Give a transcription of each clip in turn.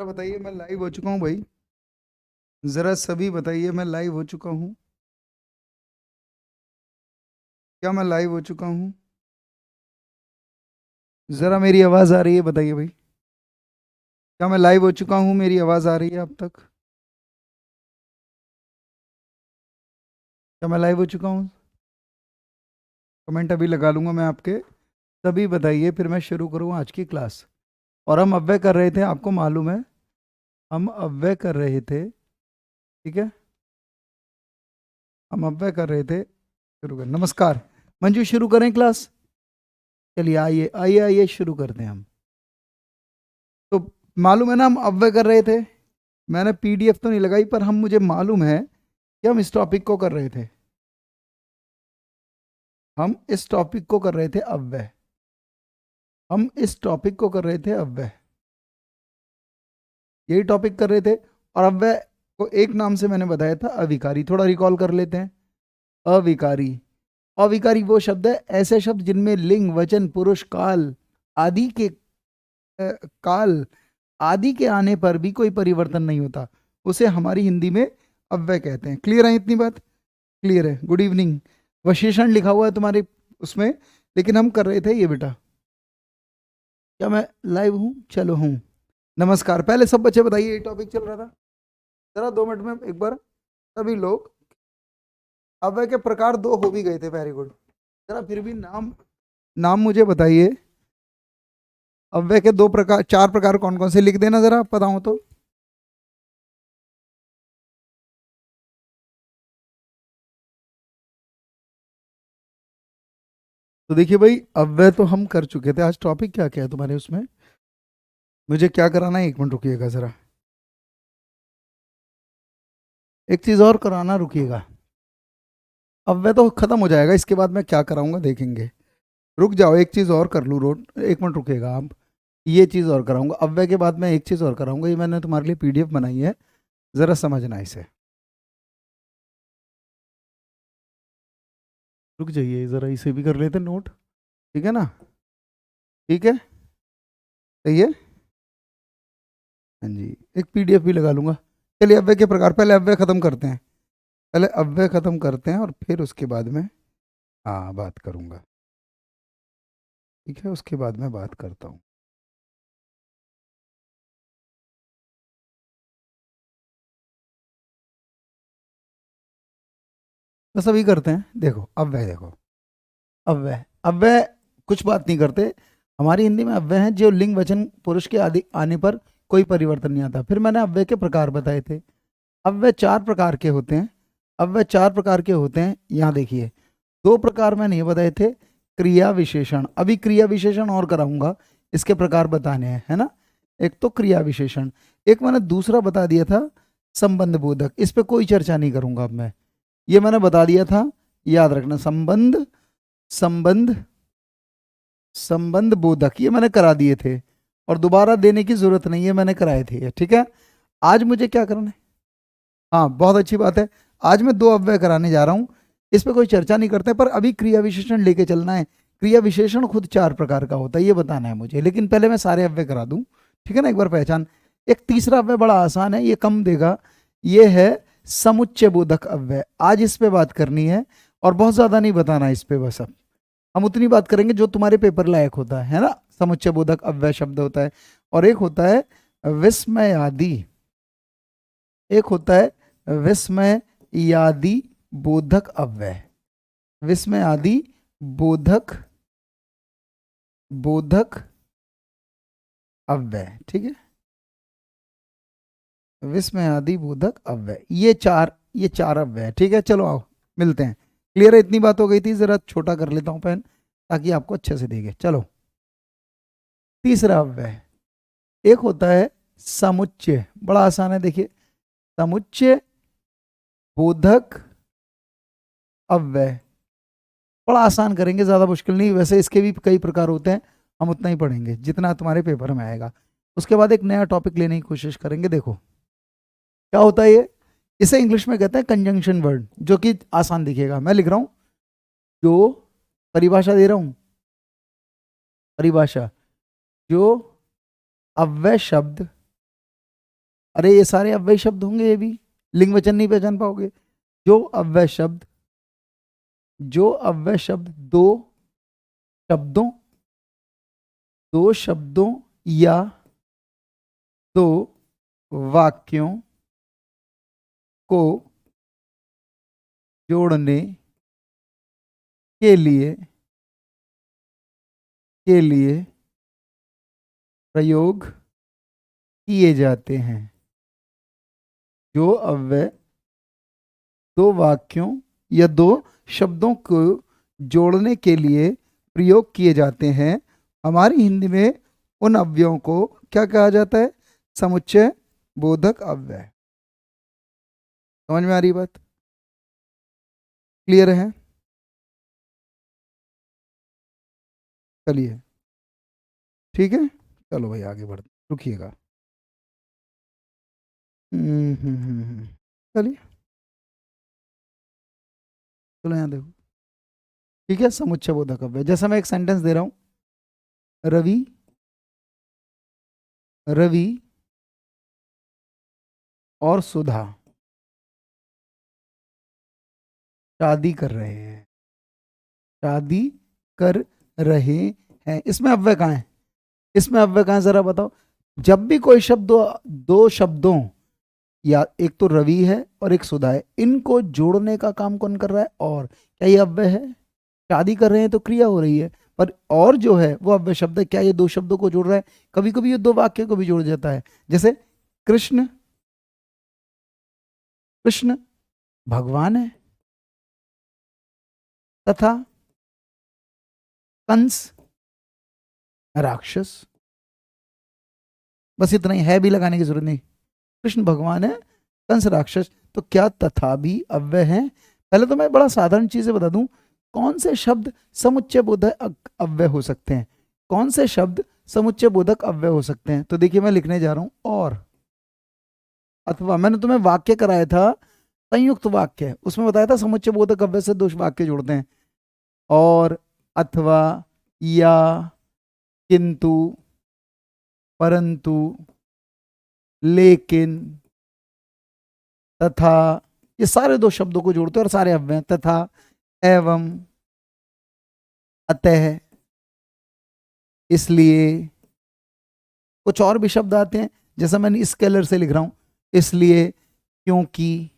बताइए मैं लाइव हो चुका हूँ भाई। जरा सभी बताइए मैं लाइव हो चुका हूँ। क्या मैं लाइव हो चुका हूँ? जरा मेरी आवाज आ रही है बताइए भाई। क्या मैं लाइव हो चुका हूँ? मेरी आवाज आ रही है अब तक? क्या मैं लाइव हो चुका हूँ? कमेंट अभी लगा लूंगा मैं आपके। सभी बताइए फिर मैं शुरू करूँ आज की क्लास। और हम अव्यय कर रहे थे, आपको मालूम है। हम अव्यय कर रहे थे, ठीक है। हम अव्यय कर रहे थे। शुरू कर, नमस्कार मंजू, शुरू करें क्लास? चलिए आइए आइए आइए शुरू करते हैं हम। तो मालूम है ना हम अव्यय कर रहे थे। मैंने पीडीएफ तो नहीं लगाई पर हम, मुझे मालूम है कि हम इस टॉपिक को कर रहे थे। हम इस टॉपिक को कर रहे थे अव्यय। हम इस टॉपिक को कर रहे थे अव्यय। यही टॉपिक कर रहे थे। और अव्यय को एक नाम से मैंने बताया था, अविकारी। थोड़ा रिकॉल कर लेते हैं। अविकारी। अविकारी वो शब्द है, ऐसे शब्द जिनमें लिंग, वचन, पुरुष, काल आदि के काल आदि के आने पर भी कोई परिवर्तन नहीं होता, उसे हमारी हिंदी में अव्यय कहते हैं। क्लियर है इतनी बात? क्लियर है। Good evening. वशीषण लिखा हुआ है तुम्हारे उसमें, लेकिन हम कर रहे थे ये बेटा। क्या मैं लाइव हूँ? चलो हूँ। नमस्कार। पहले सब बच्चे बताइए, ये टॉपिक चल रहा था। जरा 2 मिनट में एक बार सभी लोग। अव्यय के प्रकार दो हो भी गए थे, वेरी गुड। जरा फिर भी नाम नाम मुझे बताइए। अव्यय के दो प्रकार, चार प्रकार कौन कौन से लिख देना जरा, पता हो तो। तो देखिए भाई, अव्यय तो हम कर चुके थे। आज टॉपिक क्या क्या है तुम्हारे उसमें? मुझे क्या कराना है, 1 मिनट रुकिएगा जरा। एक चीज और कराना, रुकिएगा। अव्यय तो खत्म हो जाएगा, इसके बाद मैं क्या कराऊंगा देखेंगे। रुक जाओ, एक चीज और कर लूँ रोड, 1 मिनट रुकिएगा आप। ये चीज और कराऊंगा अव्यय के बाद, मैं एक चीज और कराऊंगा। ये मैंने तुम्हारे लिए पीडीएफ बनाई है, जरा समझना इसे। रुक जाइए जरा, इसे भी कर लेते नोट। ठीक है ना? ठीक है, सही है। हाँ जी, एक पीडीएफ भी लगा लूंगा। चलिए, अव्यय के प्रकार, पहले अव्यय खत्म करते हैं। पहले अव्यय खत्म करते हैं और फिर उसके बाद में हाँ बात करूंगा। ठीक है, उसके बाद में बात करता हूँ। बस अभी करते हैं। देखो अव्यय, देखो अव्यय। अव्यय कुछ बात नहीं करते। हमारी हिंदी में अव्यय है जो लिंग, वचन, पुरुष के आदि आने पर कोई परिवर्तन नहीं आता। फिर मैंने अव्यय के प्रकार बताए थे। अव्यय 4 प्रकार के होते हैं। अव्यय 4 प्रकार के होते हैं, यहाँ देखिए। 2 प्रकार मैंने ये बताए थे, क्रिया विशेषण। अभी क्रिया विशेषण और कराऊंगा, इसके प्रकार बताने हैं, है ना। एक तो क्रिया विशेषण, एक मैंने दूसरा बता दिया था संबंध बोधक। इस पे कोई चर्चा नहीं करूंगा अब मैं। ये मैंने बता दिया था, याद रखना। संबंध, संबंध, संबंध बोधक, ये मैंने करा दिए थे और दोबारा देने की जरूरत नहीं है, मैंने कराए थे ये। ठीक है, आज मुझे क्या करना है? हाँ बहुत अच्छी बात है। आज मैं 2 अव्यय कराने जा रहा हूँ, इस पे कोई चर्चा नहीं करते, पर अभी क्रिया विशेषण लेके चलना है। क्रिया विशेषण खुद 4 प्रकार का होता है, ये बताना है मुझे। लेकिन पहले मैं सारे अव्यय करा दूं, ठीक है ना, एक बार पहचान। एक तीसरा अव्यय बड़ा आसान है, ये कम देगा। ये है समुच्चय बोधक अव्यय। आज इस पे बात करनी है और बहुत ज्यादा नहीं बताना इस पे, बस अब हम उतनी बात करेंगे जो तुम्हारे पेपर लायक होता है ना। समुच्चय बोधक अव्यय शब्द होता है, और एक होता है विस्मयादि। एक होता है विस्मयादि बोधक अव्यय। विस्मयादि बोधक, बोधक अव्यय, ठीक है। विस्मयादि बोधक अव्यय, ये चार अव्यय, ठीक है। चलो आओ मिलते हैं। क्लियर है? इतनी बात हो गई थी, जरा छोटा कर लेता हूं पेन ताकि आपको अच्छे से दिखे। चलो, तीसरा अव्यय एक होता है समुच्चय। बड़ा आसान है, देखिए। समुच्चय बोधक अव्यय, बड़ा आसान करेंगे, ज्यादा मुश्किल नहीं। वैसे इसके भी कई प्रकार होते हैं, हम उतना ही पढ़ेंगे जितना तुम्हारे पेपर में आएगा। उसके बाद एक नया टॉपिक लेने की कोशिश करेंगे। देखो क्या होता है ये, इसे इंग्लिश में कहते हैं कंजंक्शन वर्ड, जो कि आसान दिखेगा। मैं लिख रहा हूं, जो परिभाषा दे रहा हूं, परिभाषा, जो अव्यय शब्द अरे ये सारे अव्यय शब्द होंगे, ये भी लिंग वचन नहीं पहचान पाओगे। जो अव्यय शब्द दो शब्दों या दो वाक्यों को जोड़ने के लिए प्रयोग किए जाते हैं। जो अव्यय दो वाक्यों या दो शब्दों को जोड़ने के लिए प्रयोग किए जाते हैं, हमारी हिंदी में उन अव्ययों को क्या कहा जाता है? समुच्चय बोधक अव्यय। समझ में आ रही बात? क्लियर है? चलिए ठीक है, चलो भाई आगे बढ़, रुकिएगा। चलिए चलो यहाँ देखो, ठीक है। समुच्चय बोधक अव्यय, जैसा मैं एक सेंटेंस दे रहा हूं, रवि और सुधा शादी कर रहे हैं। इसमें अव्यय कहाँ है? जरा बताओ। जब भी कोई शब्द दो शब्दों, या एक तो रवि है और एक सुधा है, इनको जोड़ने का काम कौन कर रहा है? और क्या ये अव्यय है? शादी कर रहे हैं तो क्रिया हो रही है, पर और जो है वो अव्यय शब्द है। क्या ये दो शब्दों को जोड़ रहा है? कभी कभी ये दो वाक्य को भी जोड़ जाता है, जैसे कृष्ण भगवान है, तथा कंस राक्षस। बस इतना ही, है भी लगाने की जरूरत नहीं। कृष्ण भगवान है, कंस राक्षस। तो क्या तथा भी अव्यय है? पहले तो मैं बड़ा साधारण चीजें बता दूं, कौन से शब्द समुच्चय बोधक अव्यय हो सकते हैं? कौन से शब्द समुच्चय बोधक अव्यय हो सकते हैं? तो देखिए मैं लिखने जा रहा हूं, और अथवा। मैंने तुम्हें वाक्य कराया था, संयुक्त वाक्य, उसमें बताया था समुच्चय बोधक अव्यय से दो वाक्य जोड़ते हैं, और, अथवा, या, किंतु, परंतु, लेकिन, तथा, ये सारे दो शब्दों को जोड़ते हैं और सारे अव्यय हैं। तथा, एवं, अतः, इसलिए। कुछ और भी शब्द आते हैं, जैसा मैंने इस कलर से लिख रहा हूं, इसलिए, क्योंकि,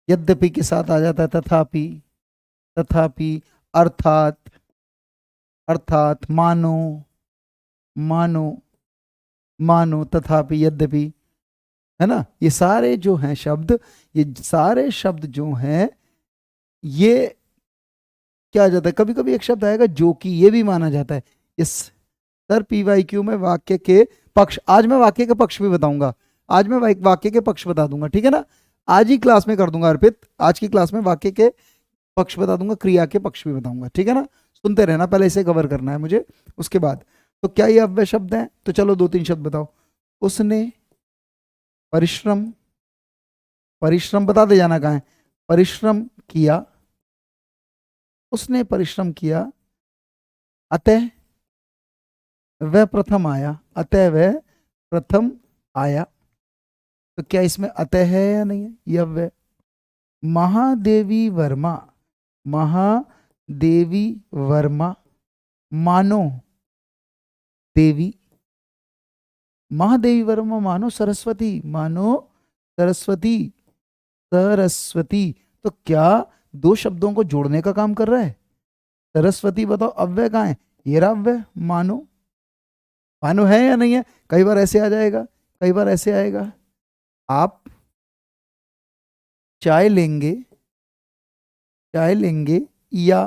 यद्यपि के साथ आ जाता है तथापि, अर्थात, मानो, तथापि, यद्यपि, है ना। ये सारे जो हैं शब्द, जो हैं, ये क्या आ जाता है? कभी कभी एक शब्द आएगा जो कि, ये भी माना जाता है। इस सर PYQ में वाक्य के पक्ष, आज मैं वाक्य के पक्ष भी बताऊंगा, आज मैं वाक्य के पक्ष बता दूंगा, ठीक है ना। आज ही क्लास में कर दूंगा अर्पित, आज की क्लास में वाक्य के पक्ष बता दूंगा, क्रिया के पक्ष भी बताऊंगा, ठीक है ना। सुनते रहना, पहले इसे कवर करना है मुझे, उसके बाद। तो क्या ये अव्यय शब्द हैं? तो चलो 2-3 शब्द बताओ। उसने परिश्रम बता दे जाना कहाँ है। परिश्रम किया, उसने परिश्रम किया, अतः वह प्रथम आया। तो क्या इसमें अतः है या नहीं है? ये अव्यय। महादेवी वर्मा, मानो देवी, महादेवी वर्मा मानो सरस्वती, तो क्या दो शब्दों को जोड़ने का काम कर रहा है? सरस्वती, बताओ अव्यय कहाँ है? ये रहा अव्यय, मानो है या नहीं है? कई बार ऐसे आ जाएगा, कई बार ऐसे आएगा। आप चाय लेंगे या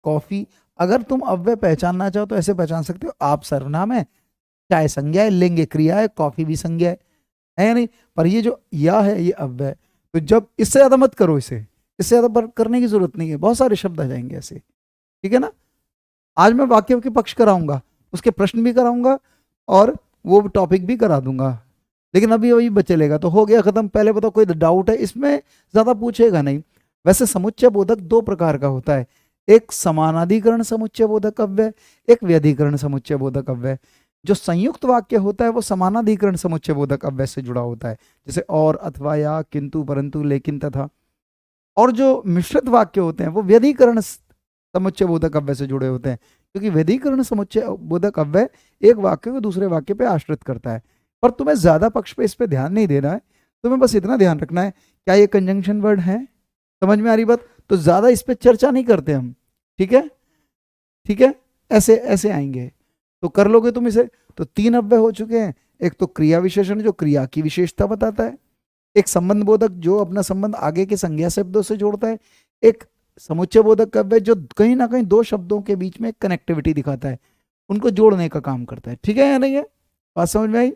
कॉफी। अगर तुम अव्यय पहचानना चाहो तो ऐसे पहचान सकते हो, आप सर्वनाम है, चाय संज्ञा है, लेंगे क्रिया है, कॉफी भी संज्ञा है या नहीं। पर ये जो या है ये अव्यय। तो जब इससे ज्यादा मत करो, इससे ज्यादा करने की जरूरत नहीं है, बहुत सारे शब्द आ जाएंगे ऐसे, ठीक है ना। आज मैं वाक्य के पक्ष कराऊंगा, उसके प्रश्न भी कराऊंगा, और वो टॉपिक भी करा दूंगा, लेकिन अभी वही बचेगा तो हो गया खत्म। पहले बताओ कोई डाउट है इसमें? ज्यादा पूछेगा नहीं। वैसे समुच्चय बोधक दो प्रकार का होता है, एक समानाधिकरण समुच्चय बोधक अव्यय, एक व्यधिकरण समुच्चय बोधक अव्यय। जो संयुक्त वाक्य होता है वो समानाधिकरण समुच्चय बोधक अव्यय से जुड़ा होता है, जैसे और, अथवा, या, किंतु, परंतु, लेकिन, तथा। और जो मिश्रित वाक्य होते हैं वो व्यधिकरण समुच्चय बोधक अव्यय से जुड़े होते हैं, क्योंकि व्यधिकरण समुच्चय बोधक अव्यय एक वाक्य को दूसरे वाक्य पे आश्रित करता है। पर तुम्हें ज्यादा पक्ष पे इस पे ध्यान नहीं देना है, तुम्हें बस इतना ध्यान रखना है क्या ये कंजंक्शन वर्ड है, समझ में आ रही बात? तो ज्यादा इस पे चर्चा नहीं करते हम, ठीक है? ठीक है, ऐसे ऐसे आएंगे तो कर लोगे तुम इसे। तो 3 अव्यय हो चुके हैं। एक तो क्रिया विशेषण जो क्रिया की विशेषता बताता है, एक संबंध बोधक जो अपना संबंध आगे के संज्ञा शब्दों से जोड़ता है, एक समुच्चय बोधक अव्यय जो कहीं ना कहीं दो शब्दों के बीच में कनेक्टिविटी दिखाता है, उनको जोड़ने का काम करता है। ठीक है या नहीं है? बात समझ में आई?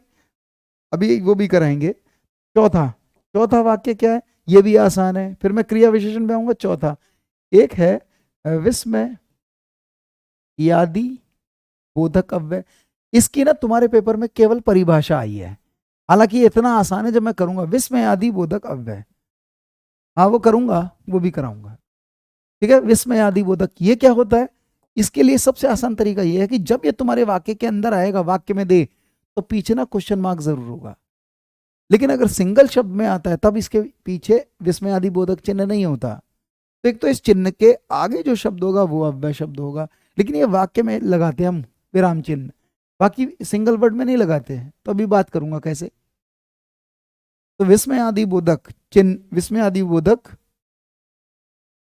अभी वो भी कराएंगे। चौथा, चौथा वाक्य क्या है? ये भी आसान है, फिर मैं क्रिया विशेषण पे आऊंगा। चौथा एक है विस्मय यादि बोधक अव्यय। इसकी ना तुम्हारे पेपर में केवल परिभाषा आई है, हालांकि इतना आसान है। जब मैं करूंगा विस्मय आदि बोधक अव्यय, हाँ वो करूंगा, वो भी कराऊंगा। ठीक है, विस्मय आदि बोधक ये क्या होता है? इसके लिए सबसे आसान तरीका ये है कि जब ये तुम्हारे वाक्य के अंदर आएगा, वाक्य में दे, तो पीछे ना क्वेश्चन मार्क जरूर होगा। लेकिन अगर सिंगल शब्द में आता है तब इसके पीछे विस्मय आदि बोधक चिन्ह नहीं होता। तो एक तो इस चिन्ह के आगे जो शब्द होगा वो अव्यय शब्द होगा, लेकिन ये वाक्य में लगाते हम विराम चिन्ह, बाकी सिंगल वर्ड में नहीं लगाते हैं। तो अभी बात करूंगा कैसे। तो विस्मय आदि बोधक चिन्ह, विस्मय आदि बोधक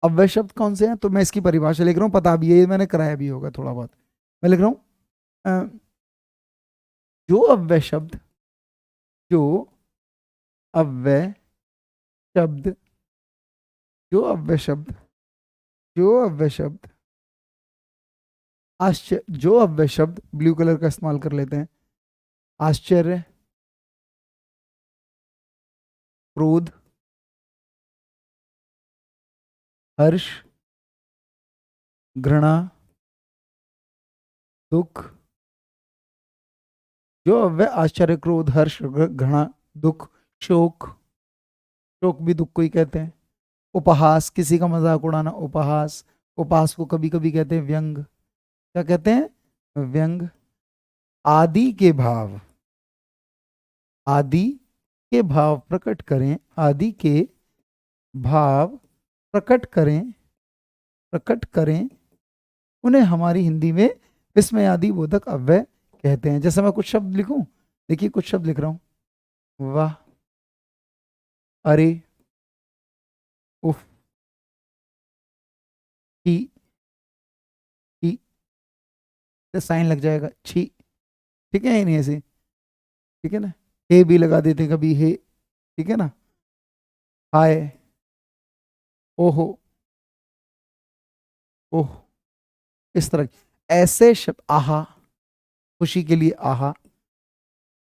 अव्यय शब्द कौन से हैं? तो मैं इसकी परिभाषा लिख रहा हूं, पता भी है, मैंने कराया भी होगा थोड़ा बहुत। मैं लिख रहा हूं जो अव्यय शब्द, जो अव्यय शब्द, जो अव्यय शब्द, जो अव्यय शब्द आश्चर्य, जो अव्यय शब्द ब्लू कलर का इस्तेमाल कर लेते हैं, आश्चर्य, क्रोध, हर्ष, घृणा, दुख। जो अव्यय आश्चर्य, क्रोध, हर्ष, घृणा, दुख, शोक, शोक भी दुख को ही कहते हैं, उपहास, किसी का मजाक उड़ाना, उपहास, उपहास को कभी कभी कहते हैं व्यंग। क्या कहते हैं? व्यंग। आदि के भाव, आदि के भाव प्रकट करें, आदि के भाव प्रकट करें, प्रकट करें, उन्हें हमारी हिंदी में विस्मय आदि बोधक अव्यय कहते हैं। जैसे मैं कुछ शब्द लिखूं, देखिए कुछ शब्द लिख रहा हूं, वाह, अरे, उफ, छी, छी, साइन लग जाएगा, छी। ठीक है, नहीं ऐसे? ठीक है ना? हे भी लगा देते कभी, हे। ठीक है ना? हाय, ओहो, ओह, इस तरह ऐसे शब्द, आहा, खुशी के लिए आहा,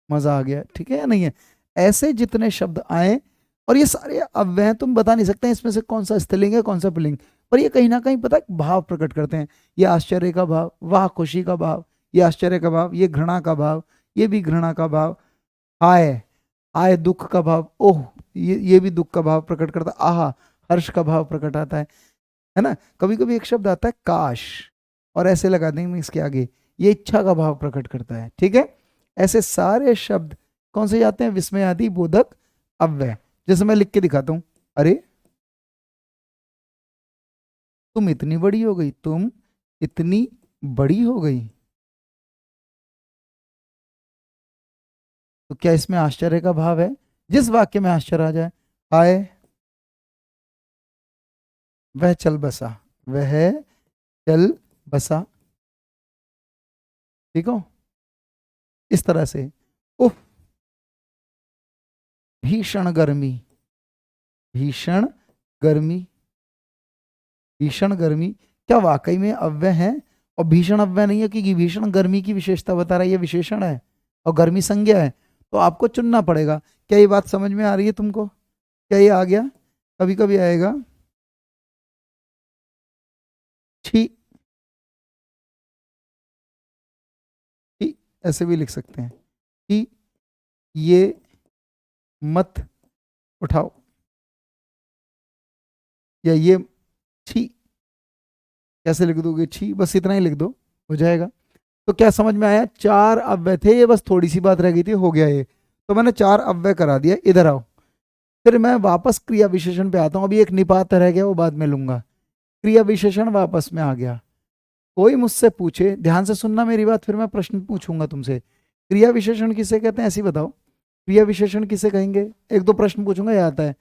मजा आ गया। ठीक है या नहीं है? ऐसे जितने शब्द आए, और ये सारे अव्यय हैं, तुम बता नहीं सकते इसमें से कौन सा स्त्रीलिंग है कौन सा पुल्लिंग, पर ये कहीं ना कहीं पता है भाव प्रकट करते हैं। ये आश्चर्य का भाव, वाह खुशी का भाव, ये आश्चर्य का भाव, ये घृणा का भाव, ये भी घृणा का भाव, आय, आय दुख का भाव, ओह ये भी दुख का भाव प्रकट करता है, आहा हर्ष का भाव प्रकट आता है ना? कभी कभी एक शब्द आता है काश, और ऐसे लगा देंगे इसके आगे, ये इच्छा का भाव प्रकट करता है। ठीक है, ऐसे सारे शब्द कौन से जाते हैं? विस्मय आदि बोधक अव्यय। जैसे मैं लिख के दिखाता हूं, अरे तुम इतनी बड़ी हो गई, तुम इतनी बड़ी हो गई। तो क्या इसमें आश्चर्य का भाव है? जिस वाक्य में आश्चर्य आ जाए, आए, वह चल बसा, वह चल बसा। ठीक हो? इस तरह से, उफ, भीषण गर्मी, भीषण गर्मी, भीषण गर्मी, क्या वाकई में अव्यय है? और भीषण अव्यय नहीं है, क्योंकि भीषण गर्मी की विशेषता बता रहा है, ये विशेषण है, और गर्मी संज्ञा है। तो आपको चुनना पड़ेगा। क्या ये बात समझ में आ रही है तुमको? क्या ये आ गया? कभी कभी आएगा छी, छी, ऐसे भी लिख सकते हैं कि ये मत उठाओ, या ये छी। कैसे लिख दोगे? छी, बस इतना ही लिख दो, हो जाएगा। तो क्या समझ में आया? 4 अव्यय थे, ये बस थोड़ी सी बात रह गई थी, हो गया ये। तो मैंने 4 अव्यय करा दिया। इधर आओ, फिर मैं वापस क्रिया विशेषण पे आता हूँ। अभी एक निपात रह गया, वो बाद में लूंगा। क्रिया विशेषण वापस में आ गया। कोई मुझसे पूछे, ध्यान से सुनना मेरी बात, फिर मैं प्रश्न पूछूंगा तुमसे। क्रिया विशेषण किसे कहते हैं, ऐसे ही बताओ। क्रिया विशेषण किसे कहेंगे? एक दो प्रश्न पूछूंगा, याद आता है।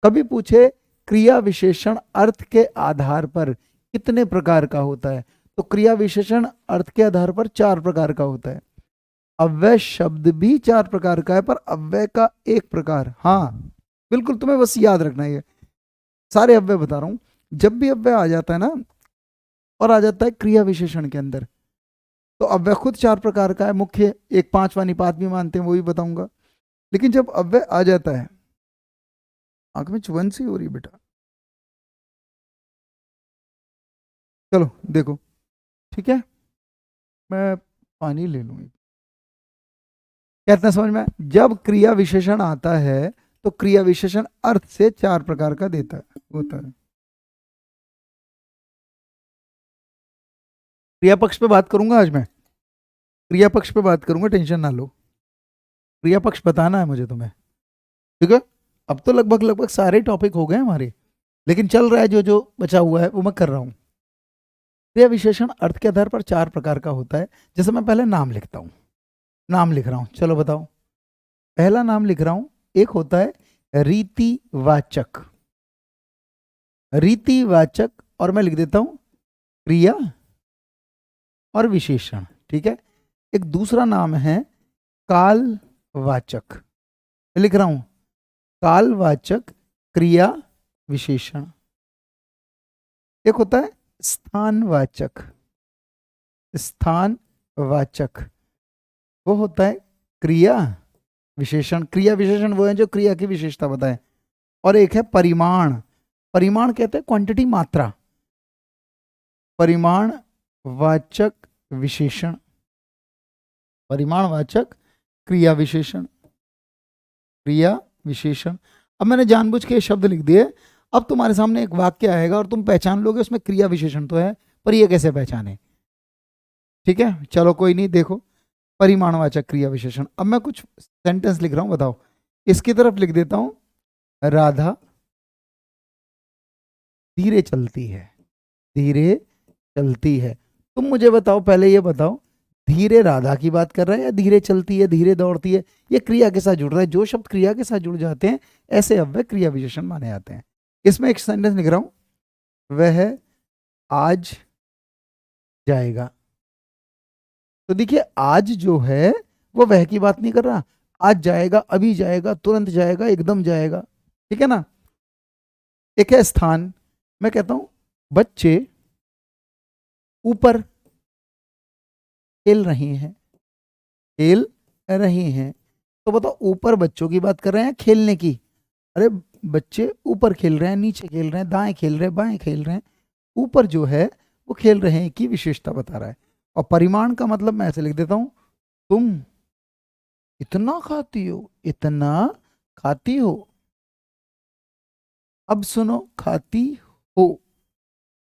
कभी पूछे क्रिया विशेषण अर्थ के आधार पर कितने प्रकार का होता है, तो क्रिया विशेषण अर्थ के आधार पर 4 प्रकार का होता है। अव्यय शब्द भी 4 प्रकार का है, पर अव्यय का एक प्रकार, हाँ बिल्कुल, तुम्हें बस याद रखना है। सारे अव्यय बता रहा हूं। जब भी अव्यय आ जाता है ना, और आ जाता है क्रिया विशेषण के अंदर, तो अव्यय खुद 4 प्रकार का है। मुख्य एक 5वां निपात भी मानते हैं, वो भी बताऊंगा। लेकिन जब अव्यय आ जाता है, आंख में चुभन सी हो रही बेटा, चलो देखो, ठीक है, मैं पानी ले लूँ। कहते हैं समझ में? जब क्रिया विशेषण आता है तो क्रिया विशेषण अर्थ से 4 प्रकार का देता है, होता है। क्रिया पक्ष पे बात करूंगा आज मैं, क्रिया पक्ष पे बात करूंगा, टेंशन ना लो। क्रिया पक्ष बताना है मुझे तुम्हें, ठीक है? अब तो लगभग लगभग सारे टॉपिक हो गए हमारे, लेकिन चल रहा है, जो जो बचा हुआ है वो मैं कर रहा हूँ। क्रिया विशेषण अर्थ के आधार पर 4 प्रकार का होता है। जैसे मैं पहले नाम लिखता हूँ, नाम लिख रहा हूँ, चलो बताओ। पहला नाम लिख रहा हूँ, एक होता है रीतिवाचक। रीतिवाचक, और मैं लिख देता हूँ क्रिया और विशेषण, ठीक है? एक दूसरा नाम है कालवाचक, लिख रहा हूं कालवाचक क्रिया विशेषण। एक होता है स्थानवाचक, स्थानवाचक, वो होता है क्रिया विशेषण। क्रिया विशेषण वो है जो क्रिया की विशेषता बताए। और एक है परिमाण, परिमाण कहते हैं क्वांटिटी, मात्रा। परिमाण वाचक विशेषण, परिमाणवाचक क्रिया विशेषण, क्रिया विशेषण। अब मैंने जानबूझ के शब्द लिख दिए। अब तुम्हारे सामने एक वाक्य आएगा और तुम पहचान लोगे उसमें क्रिया विशेषण तो है, पर ये कैसे पहचाने? ठीक है, चलो कोई नहीं, देखो परिमाणवाचक क्रिया विशेषण। अब मैं कुछ सेंटेंस लिख रहा हूं, बताओ। इसकी तरफ लिख देता हूं राधा धीरे चलती है, धीरे चलती है। तुम मुझे बताओ, पहले ये बताओ, धीरे राधा की बात कर रहा है या धीरे चलती है, धीरे दौड़ती है? ये क्रिया के साथ जुड़ रहा है। जो शब्द क्रिया के साथ जुड़ जाते हैं, ऐसे अव्यय क्रिया विशेषण माने जाते हैं। इसमें एक सेंटेंस लिख रहा हूं, वह आज जाएगा। तो देखिए, आज जो है वो वह की बात नहीं कर रहा, आज जाएगा, अभी जाएगा, तुरंत जाएगा, एकदम जाएगा, ठीक है ना? एक है स्थान, मैं कहता हूं बच्चे ऊपर खेल रहे हैं, खेल रहे हैं। तो बताओ, ऊपर बच्चों की बात कर रहे हैं खेलने की? अरे बच्चे ऊपर खेल रहे हैं, नीचे खेल रहे हैं, दाएं खेल रहे हैं, बाएं खेल रहे हैं। ऊपर जो है वो खेल रहे हैं की विशेषता बता रहा है। और परिमाण का मतलब मैं ऐसे लिख देता हूं, तुम इतना खाती हो, इतना खाती हो। अब सुनो, खाती हो,